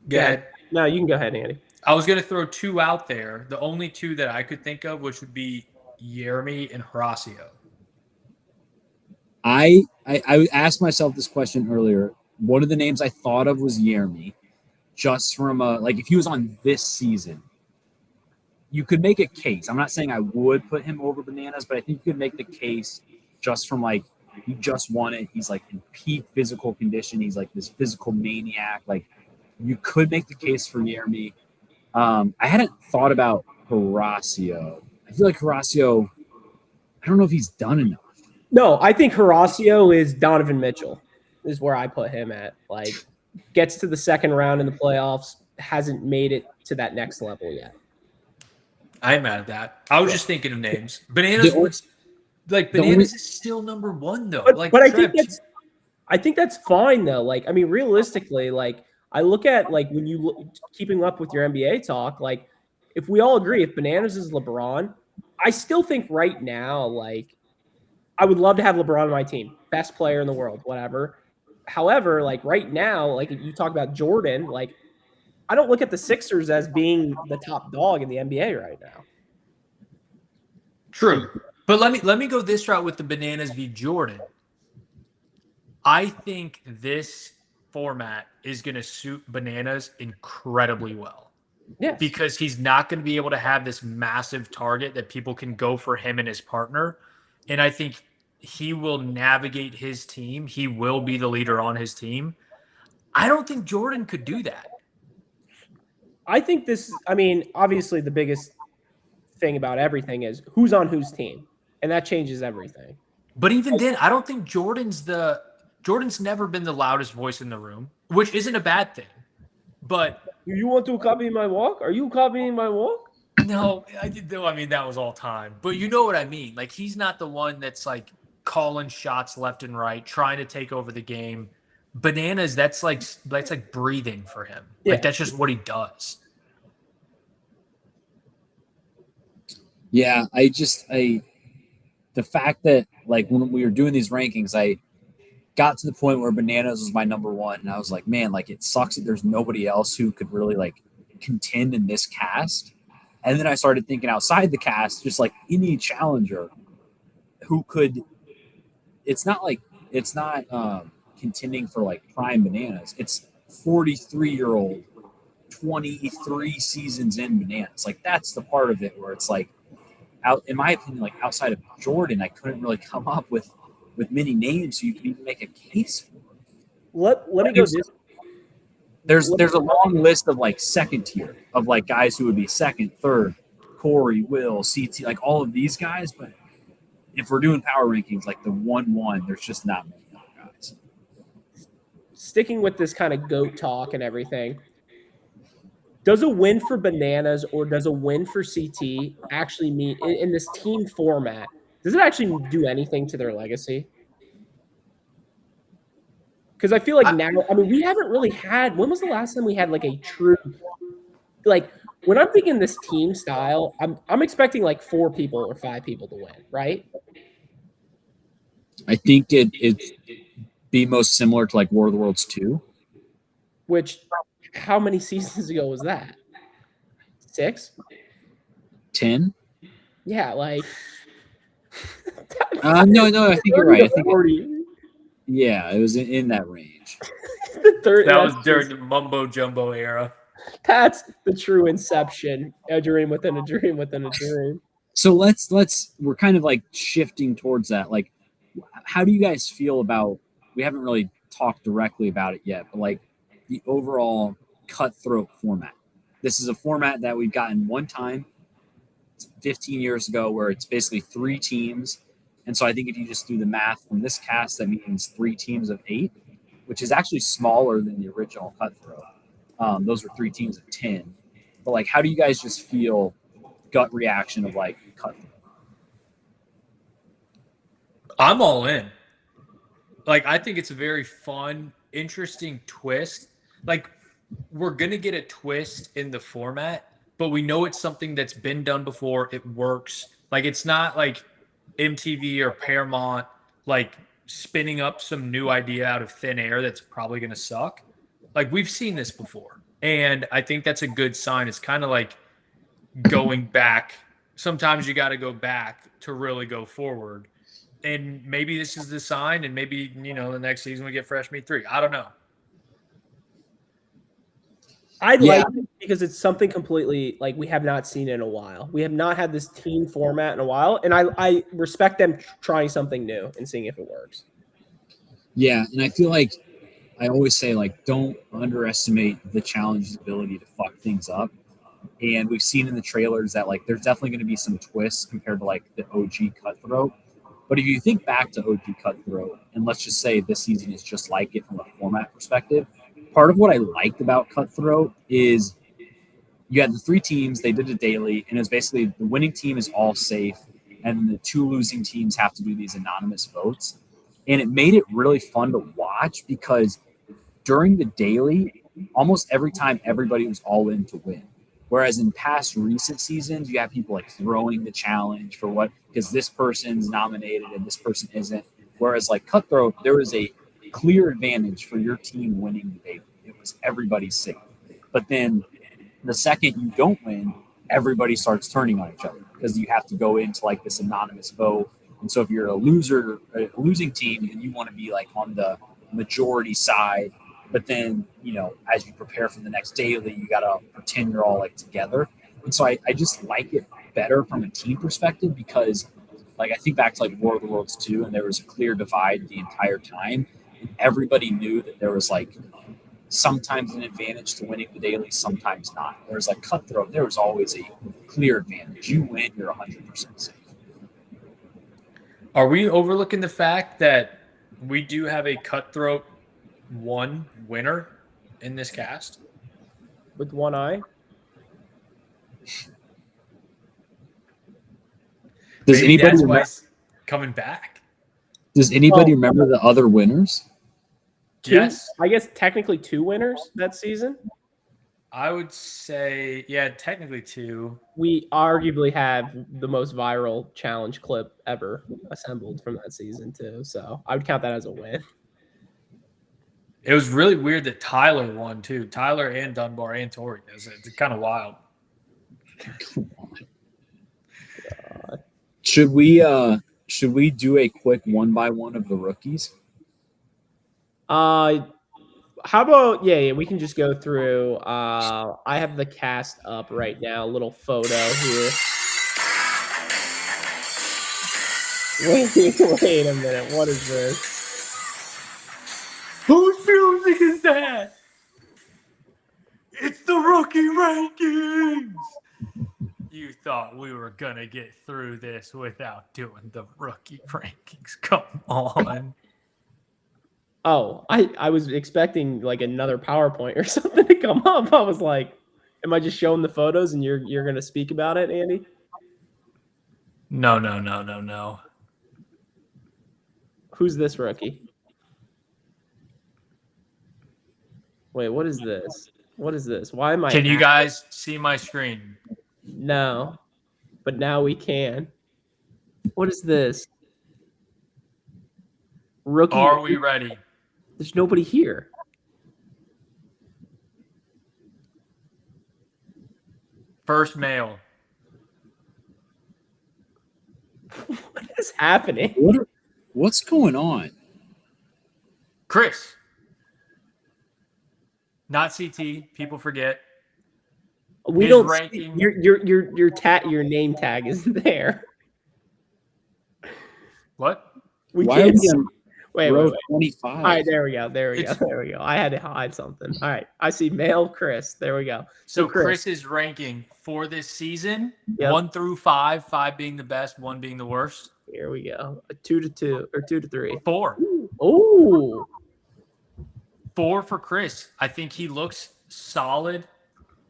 Go ahead. No, you can go ahead, Andy. I was going to throw two out there. The only two that I could think of, which would be Jeremy and Horacio. I asked myself this question earlier. One of the names I thought of was Jeremy, just from if he was on this season, you could make a case. I'm not saying I would put him over Bananas, but I think you could make the case just from he just won it. He's in peak physical condition. He's this physical maniac. You could make the case for Jeremy. I hadn't thought about Horacio. I feel like Horacio, I don't know if he's done enough. No, I think Horacio is Donovan Mitchell is where I put him at. Gets to the second round in the playoffs, hasn't made it to that next level yet. I ain't mad at that. I was just thinking of names. Bananas Bananas is still number one though. But I think that's fine though. Realistically, I look at when you keeping up with your NBA talk, if we all agree if Bananas is LeBron, I still think right now, I would love to have LeBron on my team, best player in the world, whatever. However, right now, you talk about Jordan, I don't look at the Sixers as being the top dog in the NBA right now. True. But let me go this route with the Bananas v. Jordan. I think this format is going to suit Bananas incredibly well. Yes. Because he's not going to be able to have this massive target that people can go for him and his partner. And I think he will navigate his team. He will be the leader on his team. I don't think Jordan could do that. I think obviously the biggest thing about everything is who's on whose team. And that changes everything. But even then, I don't think Jordan's never been the loudest voice in the room, which isn't a bad thing. But you want to copy my walk? Are you copying my walk? No, that was all time. But you know what I mean. He's not the one that's calling shots left and right, trying to take over the game. Bananas, that's like breathing for him. Yeah. That's just what he does. Yeah, the fact that when we were doing these rankings, I got to the point where Bananas was my number one, and I was like, man, it sucks that there's nobody else who could really contend in this cast. And then I started thinking outside the cast, just any challenger who could. It's not contending for prime Bananas. It's 43-year-old, 23 seasons in Bananas. That's the part of it where it's out, in my opinion, outside of Jordan, I couldn't really come up with many names so you could even make a case for. Let me go this. There's a long list of second tier of guys who would be second, third, Corey, Will, CT, all of these guys. But if we're doing power rankings, the 1-1, there's just not many other guys. Sticking with this kind of GOAT talk and everything, does a win for Bananas or does a win for CT actually mean in this team format? Does it actually do anything to their legacy? Because I feel now, we haven't really had. When was the last time we had a true, when I'm thinking this team style, I'm expecting 4 people or 5 people to win, right? I think it'd be most similar to War of the Worlds 2. Which, how many seasons ago was that? 6? 10? Yeah, no, I think you're right. I think 40. Yeah, it was in that range. That was during the mumbo jumbo era. That's the true inception. A dream within a dream within a dream. So we're kind of shifting towards that. How do you guys feel about, we haven't really talked directly about it yet, but the overall Cutthroat format. This is a format that we've gotten one time 15 years ago where it's basically 3 teams. And so I think if you just do the math from this cast, that means 3 teams of 8, which is actually smaller than the original Cutthroat. Those were 3 teams of 10. But how do you guys just feel gut reaction of Cutthroat? I'm all in. I think it's a very fun, interesting twist. We're going to get a twist in the format, but we know it's something that's been done before. It works. It's not MTV or Paramount spinning up some new idea out of thin air that's probably going to suck. Like, we've seen this before. And I think that's a good sign. It's kind of like going back. Sometimes you got to go back to really go forward. And maybe this is the sign, and maybe, the next season we get Fresh Meat 3. I don't know. I like it because it's something completely like we have not seen in a while. We have not had this team format in a while, and I respect them trying something new and seeing if it works. Yeah, and I feel like I always say, like, don't underestimate the challenge's ability to fuck things up. And we've seen in the trailers that, like, there's definitely going to be some twists compared to, like, the OG Cutthroat. But if you think back to OG Cutthroat, and let's just say this season is just like it from a format perspective, part of what I liked about Cutthroat is you had the 3 teams, they did a daily, and it was basically the winning team is all safe, and then the 2 losing teams have to do these anonymous votes. And it made it really fun to watch because during the daily, almost every time everybody was all in to win. Whereas in past recent seasons, you have people like throwing the challenge for what, because this person's nominated and this person isn't. Whereas like Cutthroat, there was a clear advantage for your team winning the daily. It was everybody's safe. But then the second you don't win, everybody starts turning on each other because you have to go into like this anonymous vote. And so if you're a losing team, then you want to be like on the majority side. But then, as you prepare for the next daily, you got to pretend you're all like together. And so I just like it better from a team perspective because, like, I think back to like War of the Worlds 2, and there was a clear divide the entire time. And everybody knew that there was like sometimes an advantage to winning the daily, sometimes not. Whereas like Cutthroat, there was always a clear advantage. You win, you're 100% safe. Are we overlooking the fact that we do have a Cutthroat 1 winner in this cast? With one eye? Does Maybe anybody that's why he's coming back? Does anybody remember the other winners? Yes. I guess technically 2 winners that season. I would say, yeah, technically 2. We arguably have the most viral challenge clip ever assembled from that season too. So I would count that as a win. It was really weird that Tyler won too. Tyler and Dunbar and Tori. It's kind of wild. Come on. God. Should we do a quick 1-by-1 of the rookies? How about we can just go through. I have the cast up right now. A little photo here. Wait a minute. What is this? Whose music is that? It's the rookie rankings. You thought we were gonna get through this without doing the rookie rankings. Come on. Oh, I was expecting like another PowerPoint or something to come up. I was like, am I just showing the photos and you're gonna speak about it, Andy? No. Who's this rookie? Wait, what is this? What is this? Why am I? Can you guys see my screen? No, but now we can. What is this? Rookie. Are we ready? There's nobody here. First male. What is happening? What's going on? Chris. Not CT. People forget. We His don't. ranking. Your name tag isn't there. What? Why are we on wait. 25? All right, there we go. I had to hide something. All right, I see male Chris. There we go. So Chris's ranking for this season, Yep. 1 through 5, 5 being the best, 1 being the worst. Here we go. 2 to 2 or 2 to 3. 4. Oh. 4 for Chris. I think he looks solid.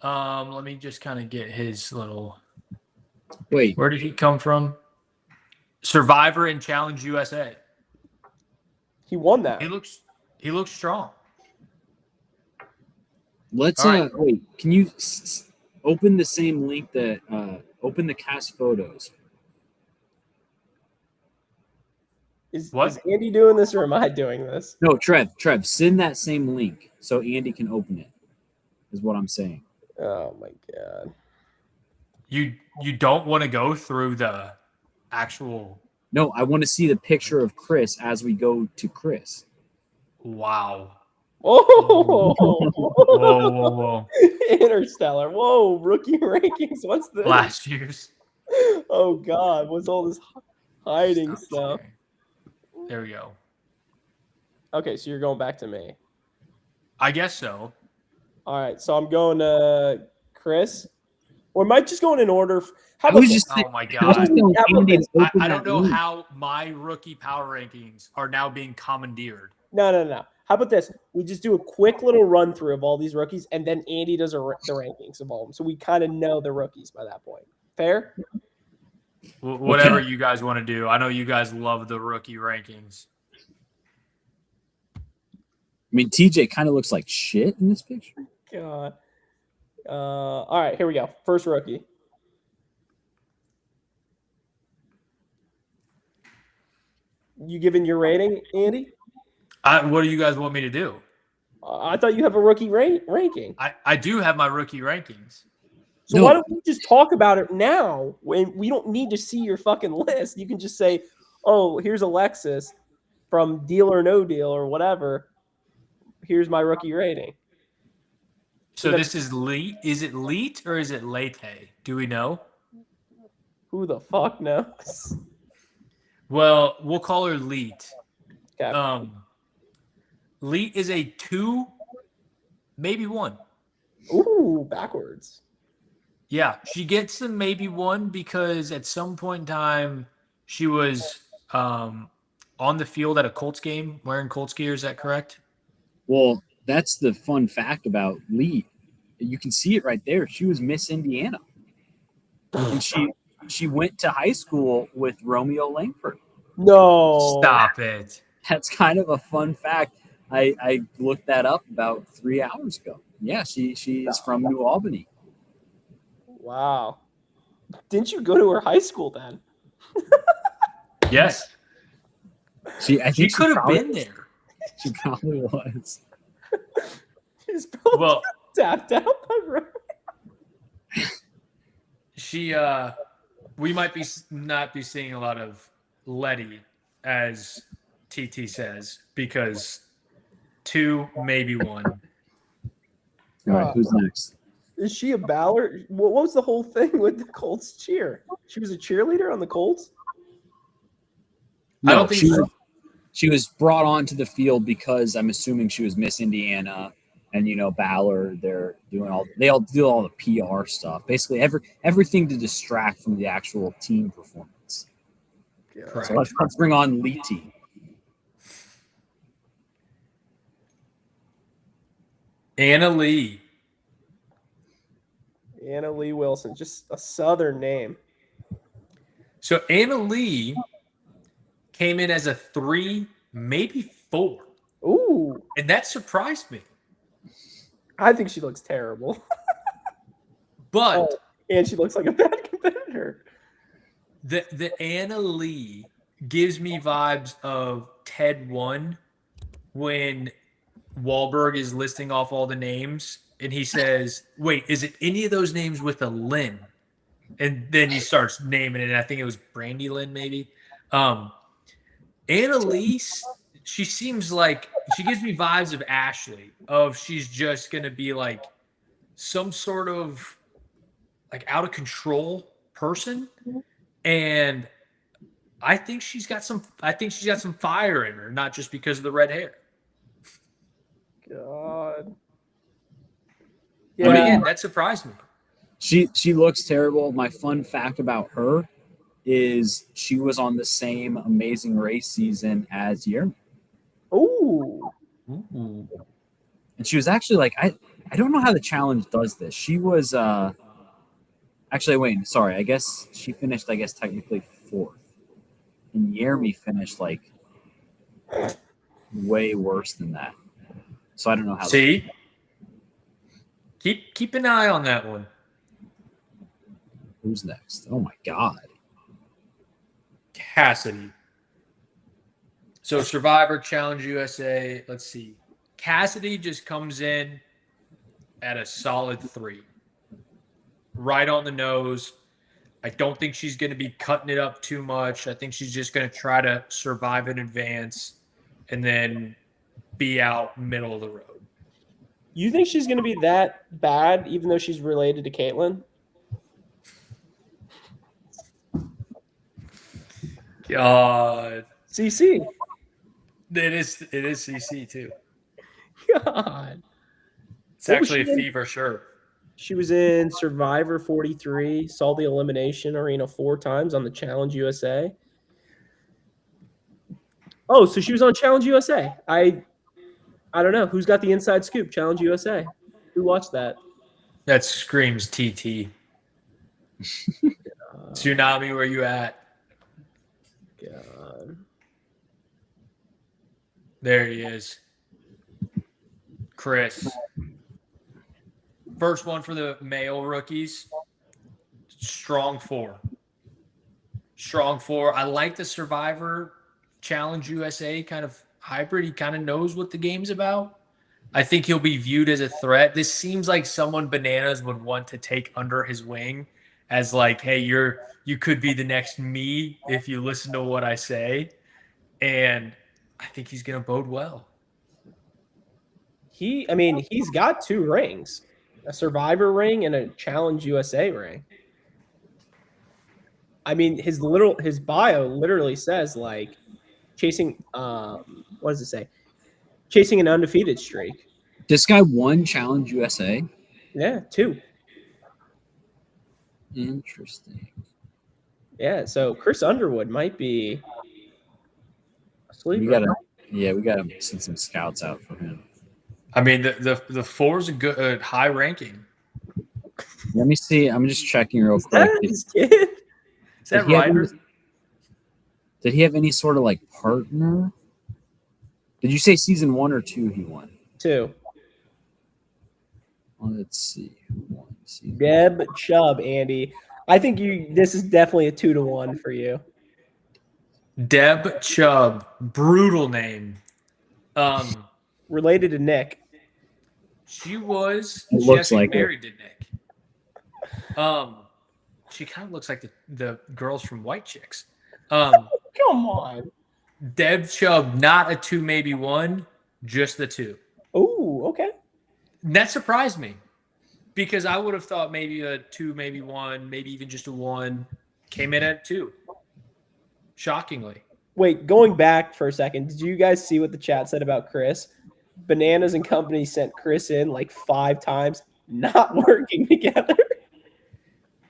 Let me just kind of get his little. Wait, where did he come from? Survivor and Challenge USA. He won that. He looks strong. let's All right. wait. Can you open the same link that open the cast photos? Is What? Andy doing this or am I doing this? No, Trev, send that same link so Andy can open it. Is what I'm saying. Oh my god. You don't want to go through the actual. No, I want to see the picture of Chris as we go to Chris. Wow. Oh, Whoa. Interstellar. Whoa, rookie rankings. What's this? Last year's. Oh god, what's all this hiding stuff? sharing. There we go. Okay, so you're going back to me. I guess so. All right, so I'm going to Chris. Or am I just going in order? How I about was this? just Oh my I was god. just telling How about Andy this? to open I that don't know link. how my rookie power rankings are now being commandeered. No. How about this? We just do a quick little run through of all these rookies, and then Andy does the rankings of all of them, so we kind of know the rookies by that point. Fair? Whatever Okay. you guys want to do. I know you guys love the rookie rankings. I mean, TJ kind of looks like shit in this picture. God. All right, here we go. First rookie. You giving your rating, Andy? What do you guys want me to do? I thought you have a rookie ranking. I do have my rookie rankings. So No. why don't we just talk about it now? When we don't need to see your fucking list. You can just say, "Oh, here's Alexis from Deal or No Deal or whatever. Here's my rookie rating." So this is Leet. Is it Leet or is it Late? Do we know? Who the fuck knows? Well, we'll call her Leet. Okay. Leet is a 2, maybe 1. Ooh, backwards. Yeah, she gets the maybe 1 because at some point in time she was on the field at a Colts game wearing Colts gear. Is that correct? Well, that's the fun fact about Lee. You can see it right there. She was Miss Indiana, and she went to high school with Romeo Langford. No. Stop it. That's kind of a fun fact. I looked that up about 3 hours ago. Yeah, she is from New Albany. Wow. Didn't you go to her high school then? Yes. I She think could have probably- been there. She probably was. She's probably Well, tapped out by Romeo. she we might be not be seeing a lot of Letty, as TT says, because 2, maybe 1. All right, who's next? Is she a Ballard? What was the whole thing with the Colts cheer? She was a cheerleader on the Colts? I don't think so. She was brought onto the field because I'm assuming she was Miss Indiana, and Ballard. They all do all the PR stuff. Basically, everything to distract from the actual team performance. Correct. So let's bring on Leety. Anna Lee. Anna Lee Wilson, just a Southern name. So Anna Lee came in as a 3, maybe 4. Ooh, And that surprised me. I think she looks terrible. But And she looks like a bad competitor. the Anna Lee gives me vibes of Ted 1 when Wahlberg is listing off all the names and he says, wait, is it any of those names with a Lynn? And then he starts naming it. And I think it was Brandy Lynn, maybe. Anna Lee, she seems like she gives me vibes of Ashley, of she's just going to be like some sort of like out of control person. And I think she's got some fire in her, not just because of the red hair. God. But Yeah. again, that surprised me. She looks terrible. My fun fact about her is she was on the same Amazing Race season as Yerma. Ooh. And she was actually like, I don't know how the challenge does this. She was actually wait, sorry, I guess she finished technically 4th. And Yermi finished like way worse than that. So I don't know how. See? Keep an eye on that one. Who's next? Oh my God. Cassidy. So Survivor, Challenge USA. Let's see. Cassidy just comes in at a solid 3. Right on the nose. I don't think she's going to be cutting it up too much. I think she's just going to try to survive in advance and then be out middle of the road. You think she's going to be that bad, even though she's related to Caitlyn? God. CC. It is CC too. God. It's actually a fee for sure. She was in Survivor 43, saw the Elimination Arena 4 times on the Challenge USA. Oh, so she was on Challenge USA. I don't know. Who's got the inside scoop? Challenge USA. Who watched that? That screams TT. Tsunami, where you at? God. There he is. Chris. First one for the male rookies. Strong 4. Strong 4. I like the Survivor Challenge USA kind of hybrid. He kind of knows what the game's about. I think he'll be viewed as a threat. This seems like someone Bananas would want to take under his wing as like, hey, you could be the next me if you listen to what I say. And I think he's going to bode well. He's got 2 rings, a Survivor ring and a Challenge USA ring. I mean, his bio literally says like chasing. What does it say? Chasing an undefeated streak. This guy won Challenge USA. Yeah, 2. Interesting. Yeah, so Chris Underwood might be a sleeper. We gotta send some scouts out for him. I mean, the 4 is a good high ranking. Let me see. I'm just checking real quick. His kid? Is that Ryder? Did he have any sort of like partner? Did you say season 1 or 2 he won? 2. Well, let's see who won. Deb Chubb, Andy. I think this is definitely a 2-1 for you. Deb Chubb, brutal name. Related to Nick. She was. It she looks actually like married to Nick. She kind of looks like the girls from White Chicks. Come on. Deb Chubb, not a 2, maybe 1, just the 2. Oh, okay. And that surprised me because I would have thought maybe a 2, maybe 1, maybe even just a 1. Came in at 2. Shockingly. Wait, going back for a second, did you guys see what the chat said about Chris? Bananas and Company sent Chris in like 5 times, not working together.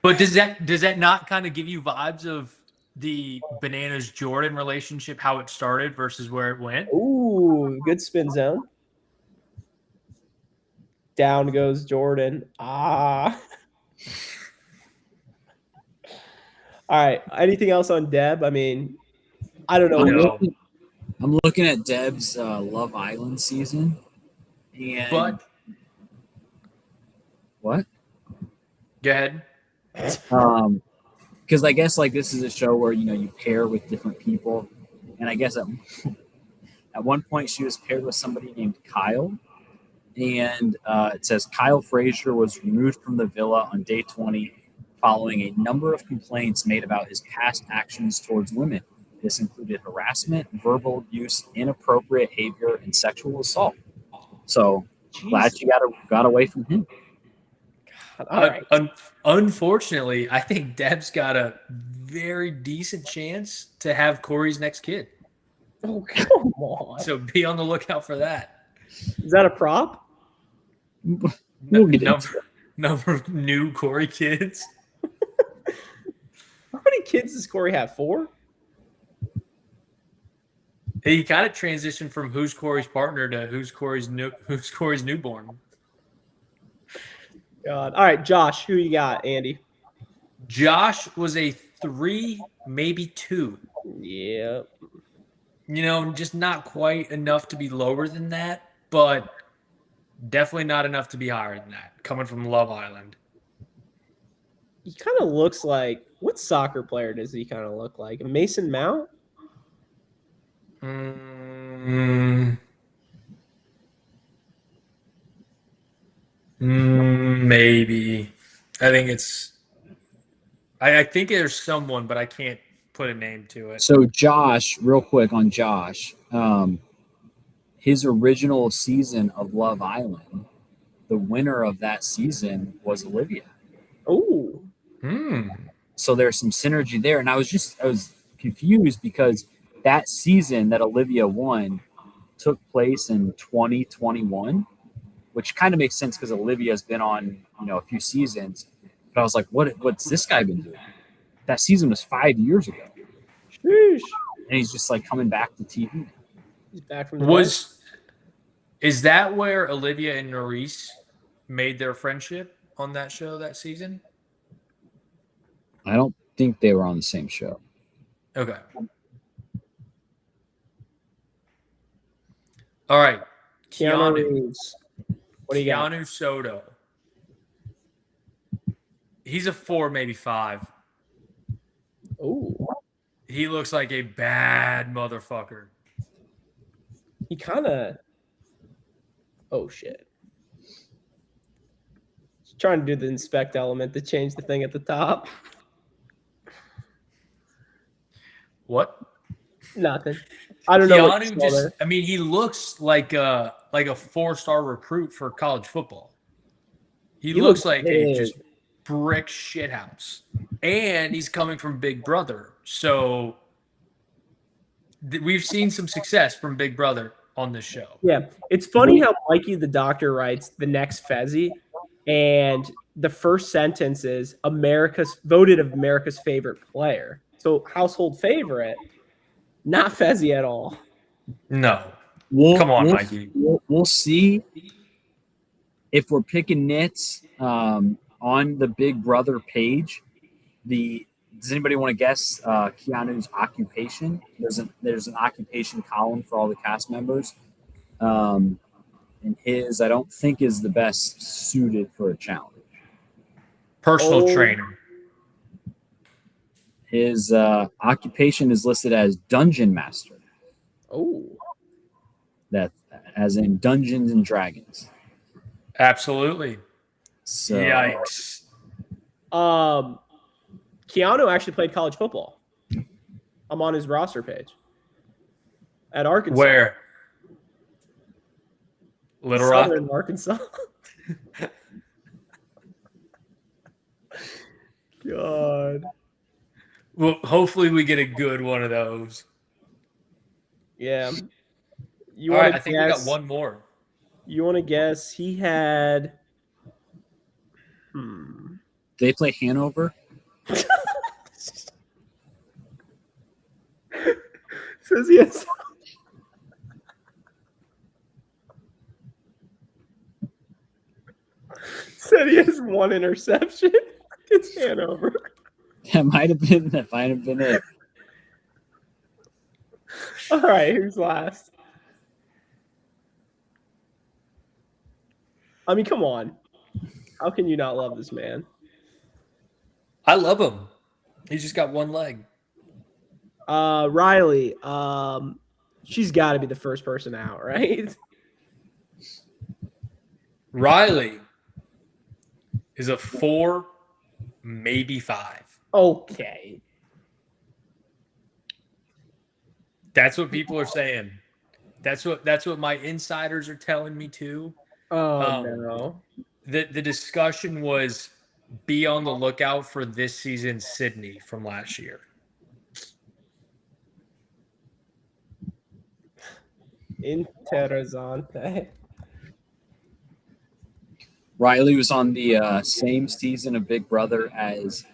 But does that not kind of give you vibes of the Bananas Jordan relationship, how it started versus where it went? Ooh, good spin zone. Down goes Jordan. All right. Anything else on Deb? I mean, I don't know. I'm looking at Deb's Love Island season. And what? Go ahead. Because I guess like this is a show where you pair with different people, and I guess at one point she was paired with somebody named Kyle, and it says Kyle Frazier was removed from the villa on day 20 following a number of complaints made about his past actions towards women. This included harassment, verbal abuse, inappropriate behavior, and sexual assault. So glad she got away from him. All right. Unfortunately, I think Deb's got a very decent chance to have Corey's next kid. Oh, come on. So be on the lookout for that. Is that a prop? Number of new Corey kids. How many kids does Corey have? 4? He kind of transitioned from who's Corey's partner to who's Corey's newborn. God. All right, Josh, who you got, Andy? Josh was a 3, maybe 2. Yeah. Just not quite enough to be lower than that, but definitely not enough to be higher than that, coming from Love Island. He kind of looks like, what soccer player does he kind of look like? Mason Mount? Maybe. I think it's. I think there's someone, but I can't put a name to it. So Josh, real quick on Josh, his original season of Love Island, the winner of that season was Olivia. Oh, So there's some synergy there, and I was confused because that season that Olivia won took place in 2021, which kind of makes sense because Olivia's been on a few seasons. But I was like, what's this guy been doing? That season was 5 years ago, sheesh. and he's just like coming back to TV. He's back from the Is that where Olivia and Maurice made their friendship on that show that season? I don't think they were on the same show. Okay. All right. Keanu Reeves. What do you got? Keanu Soto. He's a 4, maybe 5. Oh, He looks like a bad motherfucker. he kind of. Oh shit! He's trying to do the inspect element to change the thing at the top. What? Nothing. I don't know. What Keanu just. I mean, he looks like a 4-star recruit for college football. He looks like a just brick shithouse, and he's coming from Big Brother. So we've seen some success from Big Brother on this show. Yeah, it's funny how Mikey the doctor writes the next Fezzi, and the first sentence is America's favorite player. So household favorite, not Fezzi at all. No, come on, Mikey. We'll see if we're picking nits on the Big Brother page. Does anybody want to guess Keanu's occupation? There's an occupation column for all the cast members. And his, I don't think, is the best suited for a challenge. Personal trainer. His occupation is listed as Dungeon Master. Oh. That, as in Dungeons and Dragons. Absolutely. So, yikes. Keanu actually played college football. I'm on his roster page. At Arkansas. Where? Little Rock? Southern Arkansas. God. Well, hopefully we get a good one of those. Yeah. All right, I think we got one more. You want to guess? He had. They play Hanover. Says yes. Said he has 1 interception. It's Hanover. That might have been it. All right, who's last? I mean, come on. How can you not love this man? I love him. He's just got one leg. Riley, she's got to be the first person out, right? Riley is a 4, maybe 5. Okay. That's what people are saying. That's what my insiders are telling me too. Oh no. The discussion was be on the lookout for this season's Sydney from last year. Interessante. Riley was on the same season of Big Brother as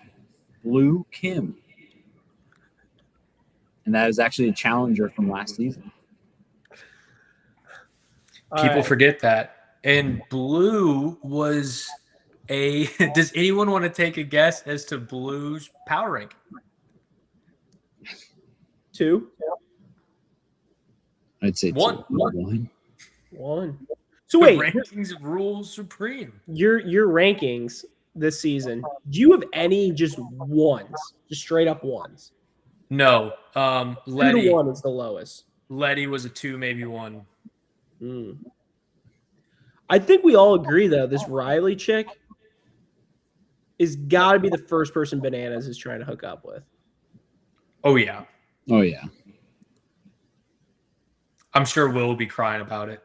Blue Kim. And that is actually a challenger from last season. People forget that. And Blue was a... Does anyone want to take a guess as to Blue's power rank? 2. I'd say 1. 1. So wait, rankings rule supreme. Your rankings this season. Do you have any just ones, just straight up ones? No. 2 Letty. to 1 is the lowest. Letty was a 2, maybe 1. I think we all agree though. This Riley chick is got to be the first person Bananas is trying to hook up with. Oh yeah. Oh yeah. I'm sure Will be crying about it.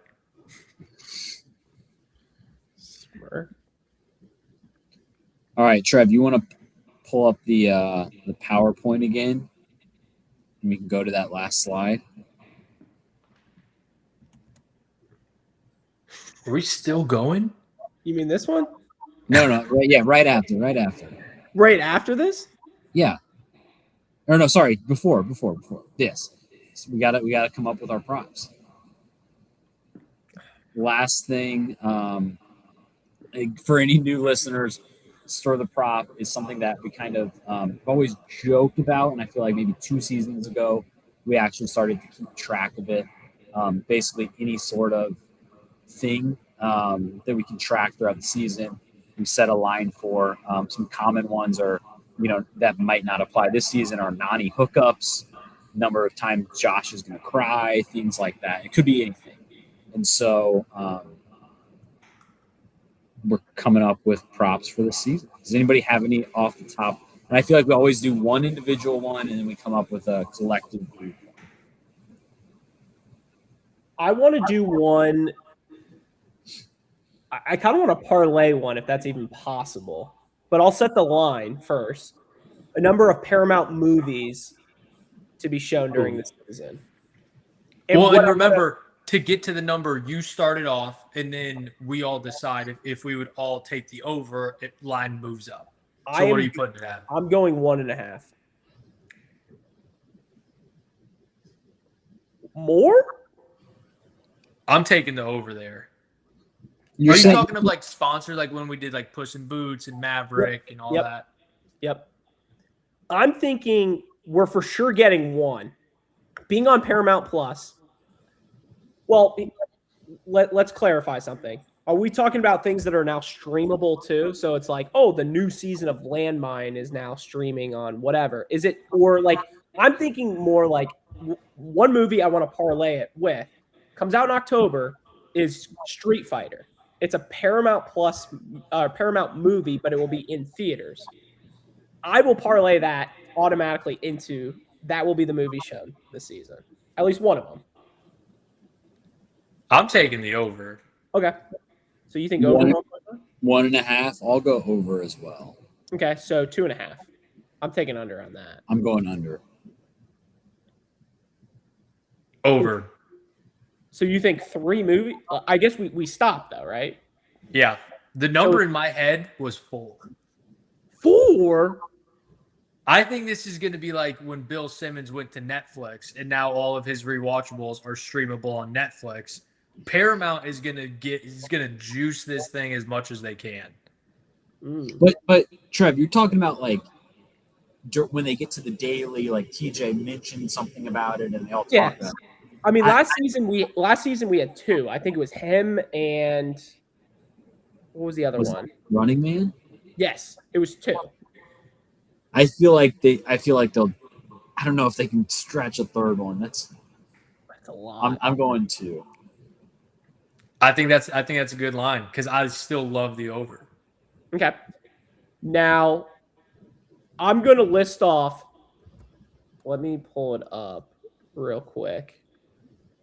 Smart. All right, Trev, you want to pull up the PowerPoint again? And we can go to that last slide. Are we still going? You mean this one? No, right after. Right after this? Yeah. Or no, sorry, before. Yes. So we gotta come up with our props. Last thing, for any new listeners, Stir the Prop is something that we kind of always joked about, and I feel like maybe 2 seasons ago we actually started to keep track of it. Basically, any sort of thing that we can track throughout the season, we set a line for. Some common ones are, that might not apply this season are Nani hookups, number of times Josh is going to cry, things like that. It could be anything. And so we're coming up with props for the season. Does anybody have any off the top? And I feel like we always do one individual one, and then we come up with a collective group. I want to do one. I kind of want to parlay one if that's even possible. But I'll set the line first. A number of Paramount movies to be shown during the season. And remember, to get to the number, you started off, and then we all decide if we would all take the over, line moves up. So what are you putting it at? I'm going 1.5. More? I'm taking the over there. Are you talking of like sponsors, like when we did like Puss in Boots and Maverick and all that? Yep. I'm thinking we're for sure getting one. Being on Paramount Plus. Well, let's clarify something. Are we talking about things that are now streamable too? So it's like, oh, the new season of Landmine is now streaming on whatever. Is it, or like, I'm thinking more like one movie I want to parlay it with comes out in October is Street Fighter. It's a Paramount Plus, Paramount movie, but it will be in theaters. I will parlay that automatically into that will be the movie shown this season. At least one of them. I'm taking the over. Okay. So you think over? 1.5. I'll go over as well. Okay, so 2.5. I'm taking under on that. I'm going under. Over. So you think 3 movies? I guess we stopped though, right? Yeah. The number in my head was 4. 4? I think this is going to be like when Bill Simmons went to Netflix and now all of his rewatchables are streamable on Netflix. Paramount is going to juice this thing as much as they can. But Trev, you're talking about like when they get to the daily, like TJ mentioned something about it and they all talk about it. I mean, last season we had 2. I think it was him and what was the other one? Running Man? Yes, it was 2. I feel like they'll. I don't know if they can stretch a third one. That's a lot. I'm going 2. I think that's a good line because I still love the over. Okay. Now, I'm going to list off. Let me pull it up real quick.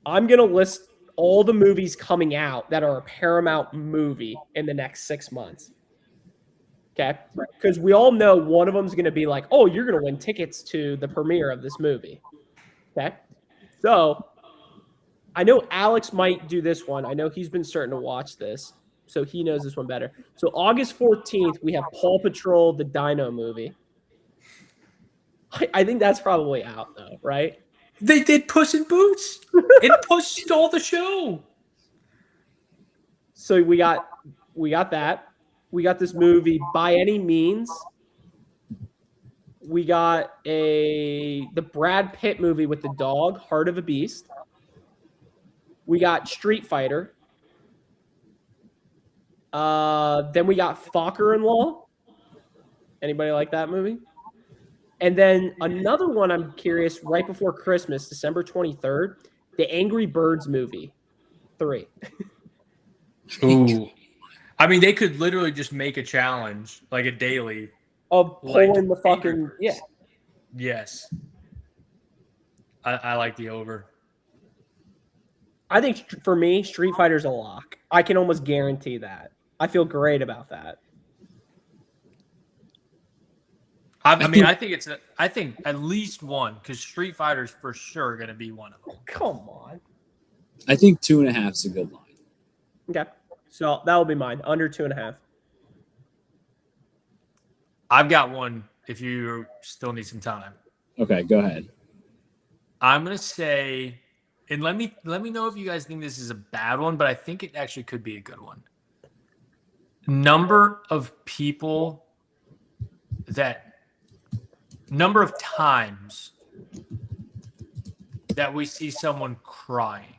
I'm going to list all the movies coming out that are a Paramount movie in the next 6 months. Okay? Because we all know one of them is going to be like, oh, you're going to win tickets to the premiere of this movie. Okay? So, I know Alex might do this one. I know he's been starting to watch this, so he knows this one better. So, August 14th, we have Paw Patrol, the Dino movie. I think that's probably out, though, right? They did Puss in Boots. It pushed all the show. So we got that. We got this movie By Any Means. We got the Brad Pitt movie with the dog, Heart of a Beast. We got Street Fighter. Then we got Focker-in-Law. Anybody like that movie? And then another one I'm curious, right before Christmas, December 23rd, The Angry Birds movie 3. Ooh. I mean, they could literally just make a challenge, like a daily. Of Like pulling the Angry fucking Birds. yeah. Yes. I like the over. I think for me, Street Fighter's a lock. I can almost guarantee that. I feel great about that. I mean, I think at least one, because Street Fighter's for sure going to be one of them. Oh, come on. I think 2.5 is a good line. Okay. So that will be mine. Under 2.5. I've got one if you still need some time. Okay, go ahead. I'm going to say, and let me know if you guys think this is a bad one, but I think it actually could be a good one. Number of times that we see someone crying.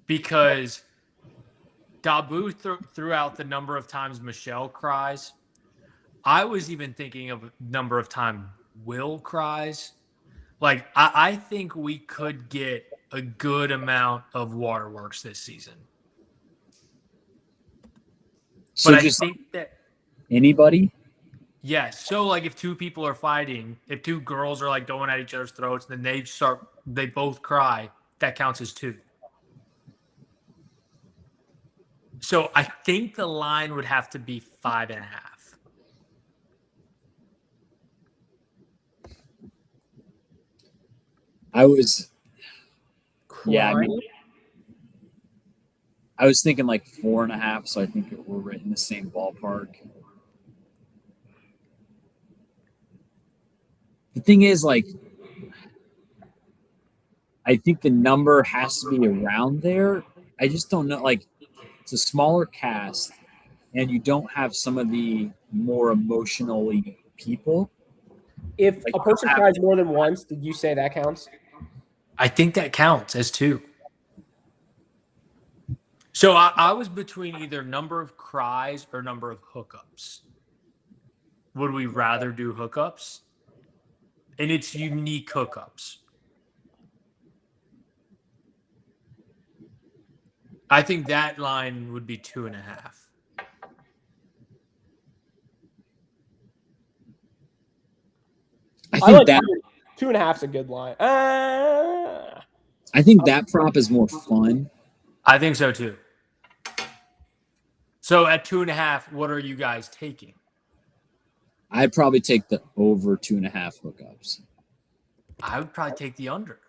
Because Dabu threw out the number of times Michelle cries. I was even thinking of a number of times Will cries. Like, I think we could get a good amount of waterworks this season. So but just I think that anybody? yes. So like if two people are fighting, if two girls are like going at each other's throats, then they both cry, that counts as 2. So I think the line would have to be 5.5. I was Yeah, I Crying? mean, I was thinking like 4.5, so I think we're right in the same ballpark. The thing is, like, I think the number has to be around there. I just don't know. Like, it's a smaller cast, and you don't have some of the more emotionally people. If Like, a person you have- cries more than once, did you say that counts? I think that counts as 2. So I was between either number of cries or number of hookups. Would we rather do hookups? And it's unique hookups. I think that line would be 2.5. I I think like that 2.5 is a good line. I think that prop is more fun. I think so too. So at 2.5, what are you guys taking? I'd probably take the over 2.5 hookups. I would probably take the under.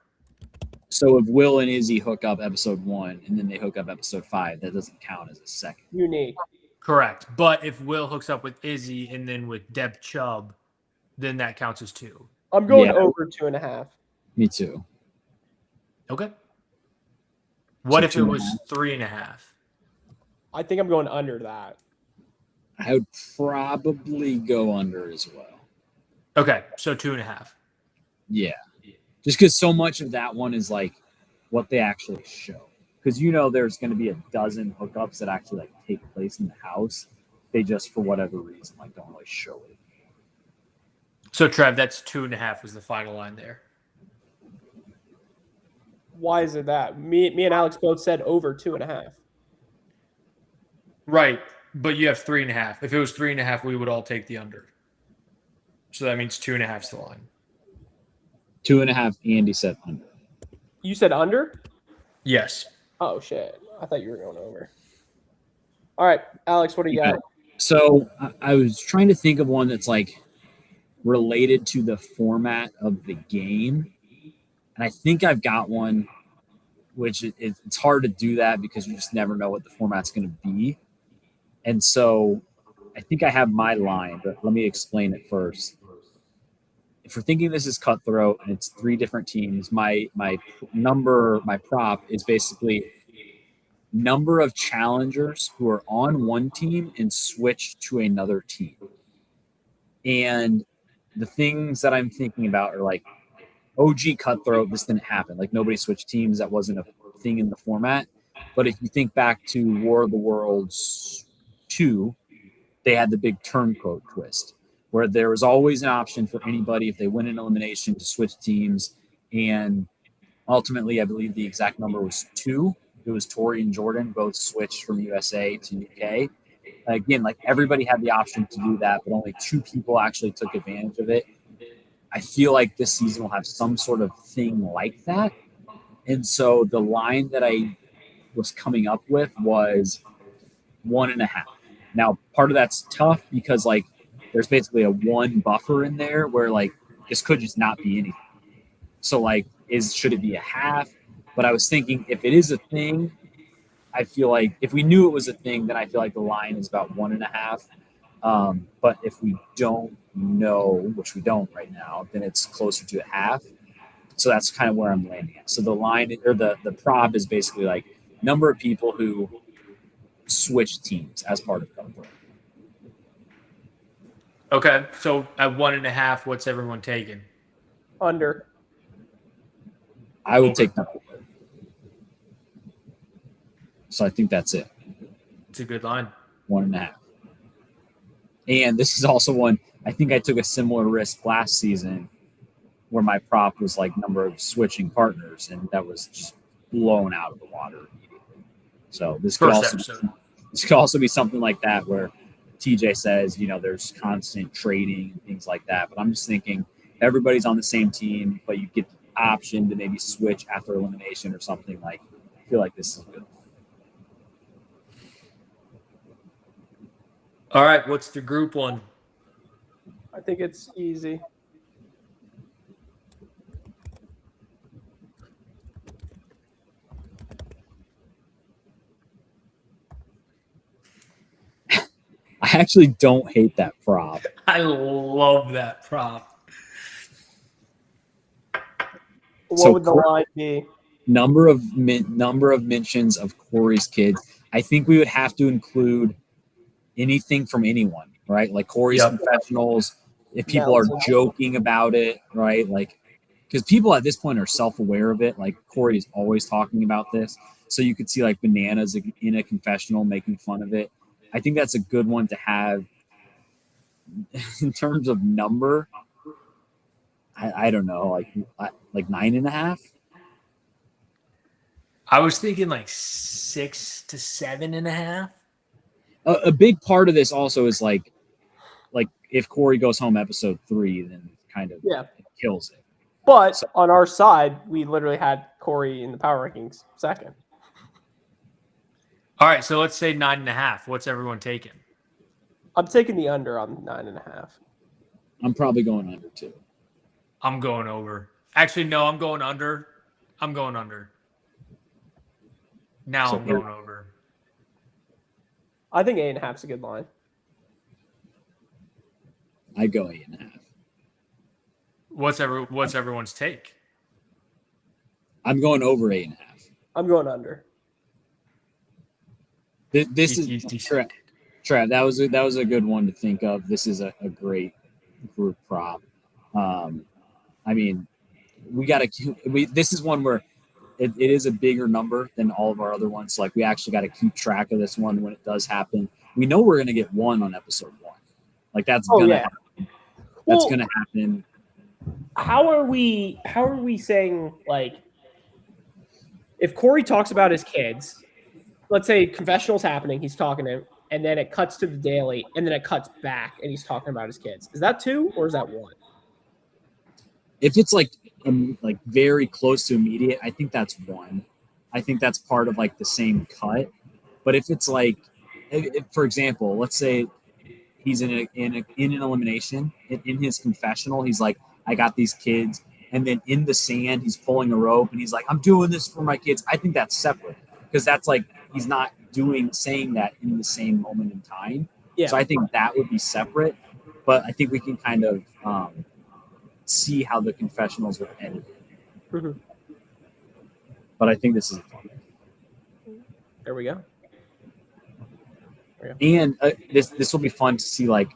So if Will and Izzy hook up episode 1 and then they hook up episode 5, that doesn't count as a second. Unique. Correct. But if Will hooks up with Izzy and then with Deb Chubb, then that counts as 2. I'm going Yeah. over 2.5. Me too. Okay. What So if it was 3.5? I think I'm going under that. I would probably go under as well. Okay, so 2.5. Yeah. Just because so much of that one is like what they actually show. Because there's going to be a dozen hookups that actually like take place in the house. They just, for whatever reason, like don't really show it. So Trev, that's 2.5 was the final line there. Why is it that? Me and Alex both said over 2.5. Right, but you have 3.5. If it was 3.5, we would all take the under. So that means 2.5's the line. 2.5, Andy said under. You said under? Yes. Oh, shit. I thought you were going over. All right, Alex, what do you got? So I was trying to think of one that's like related to the format of the game. And I think I've got one, which it's hard to do that because you just never know what the format's going to be. And so I think I have my line, but let me explain it first. If we're thinking this is Cutthroat and it's 3 different teams, my prop is basically number of challengers who are on one team and switch to another team. And the things that I'm thinking about are like OG Cutthroat, this didn't happen. Like nobody switched teams. That wasn't a thing in the format. But if you think back to War of the Worlds 2, they had the big turncoat twist where there was always an option for anybody if they win an elimination to switch teams. And Ultimately, I believe the exact number was 2. It was Tori and Jordan both switched from USA to UK. Again, like everybody had the option to do that, but only 2 people actually took advantage of it. I feel like this season will have some sort of thing like that. And so the line that I was coming up with was 1.5. Now, part of that's tough because like there's basically a 1 buffer in there where like this could just not be anything. So like should it be a half? But I was thinking if it is a thing, I feel like if we knew it was a thing, then I feel like the line is about 1.5. But if we don't know, which we don't right now, then it's closer to a half. So that's kind of where I'm landing at. So the line or the prop is basically like number of people who switch teams as part of Cutthroat. Okay, so at 1.5, what's everyone taking? Under. I would take that. So I think that's it. It's a good line. 1.5. And this is also one, I think I took a similar risk last season where my prop was like number of switching partners, and that was just blown out of the water immediately. So this could also be something like that where TJ says, there's constant trading and things like that. But I'm just thinking everybody's on the same team, but you get the option to maybe switch after elimination or something. Like, I feel like this is good. All right, what's the group one? I think it's easy. I actually don't hate that prop. I love that prop. What would the line be? Number of mentions of Corey's kids. I think we would have to include anything from anyone, right? Like Corey's confessionals. If people are joking about it, right? Like, because people at this point are self-aware of it. Like Corey is always talking about this, so you could see like Bananas in a confessional making fun of it. I think that's a good one to have. In terms of number, I don't know, like 9.5. I was thinking like 6 to 7.5. A big part of this also is like if Corey goes home episode 3, then kind of it kills it. But on our side, we literally had Corey in the power rankings second. All right, so let's say 9.5. What's everyone taking? I'm taking the under on 9.5. I'm probably going under too. I'm going over. Actually, no, I'm going under. I'm going under. Now I'm going over. I think 8.5 is a good line. I go 8.5. What's everyone's take? I'm going over 8.5. I'm going under. This is Trev. That was a good one to think of. This is a great group prop. I mean, this is one where it is a bigger number than all of our other ones. Like we actually got to keep track of this one when it does happen. We know we're going to get 1 on episode 1. Like that's going to happen. That's going to happen. How are we saying, like, if Corey talks about his kids, let's say confessional's happening, he's talking to him, and then it cuts to the daily, and then it cuts back, and he's talking about his kids. Is that 2 or is that 1? If it's like very close to immediate, I think that's 1. I think that's part of like the same cut. But if it's like, for example, let's say he's in an elimination, in his confessional, he's like, I got these kids, and then in the sand, he's pulling a rope, and he's like, I'm doing this for my kids. I think that's separate because that's like he's not saying that in the same moment in time. Yeah. So I think that would be separate, but I think we can kind of see how the confessionals are edited. Mm-hmm. But I think this is fun. There we go. And this will be fun to see, like,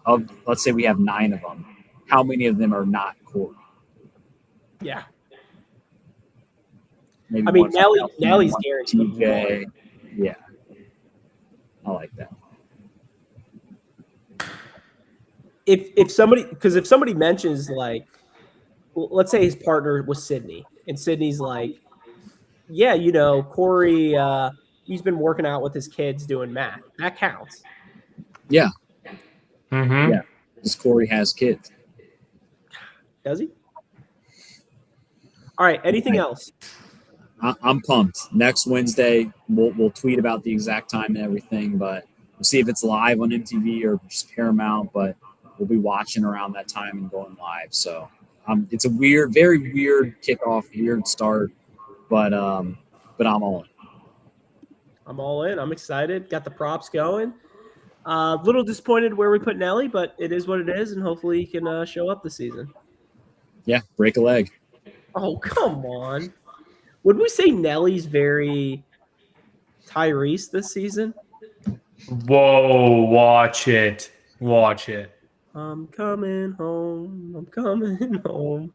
let's say we have 9 of them. How many of them are not Corey? Yeah. Maybe I mean, Nellie's guaranteed. TJ. Yeah. I like that. If somebody mentions, like, let's say his partner was Sydney, and Sydney's like, yeah, Corey, he's been working out with his kids doing math. That counts. Yeah. Mm-hmm. Yeah. Because Corey has kids. Does he? All right. Anything else? I'm pumped. Next Wednesday, we'll tweet about the exact time and everything, but we'll see if it's live on MTV or just Paramount. But we'll be watching around that time and going live. So it's a very weird kickoff, weird start, but I'm all in. I'm all in. I'm excited. Got the props going. A little disappointed where we put Nelly, but it is what it is, and hopefully he can show up this season. Yeah, break a leg. Oh, come on. Would we say Nelly's very Tyrese this season? Whoa, watch it. Watch it. I'm coming home. I'm coming home.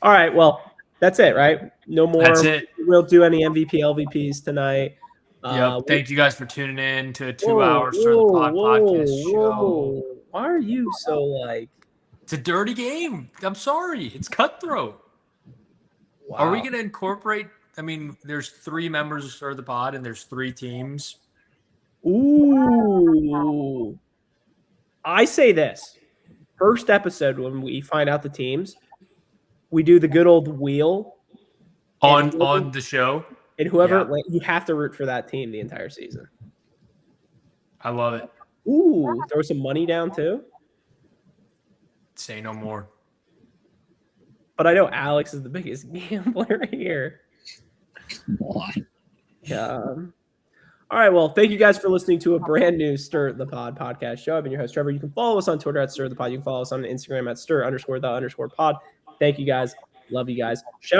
All right, well, that's it, right? No more. That's it. We'll do any MVP, LVPs tonight. Yep. Thank you guys for tuning in to a 2-hour Stir the Pod podcast show. Why are you so like? It's a dirty game. I'm sorry. It's cutthroat. Wow. Are we going to incorporate? I mean, there's 3 members of Stir the Pod, and there's 3 teams. Ooh. I say this. First episode, when we find out the teams, we do the good old wheel. On the show. And whoever, you have to root for that team the entire season. I love it. Ooh, throw some money down too. Say no more. But I know Alex is the biggest gambler here. Come on. Yeah. All right. Well, thank you guys for listening to a brand new Stir the Pod podcast show. I've been your host, Trevor. You can follow us on Twitter at Stir the Pod. You can follow us on Instagram at Stir_the_pod. Thank you guys. Love you guys. Shout out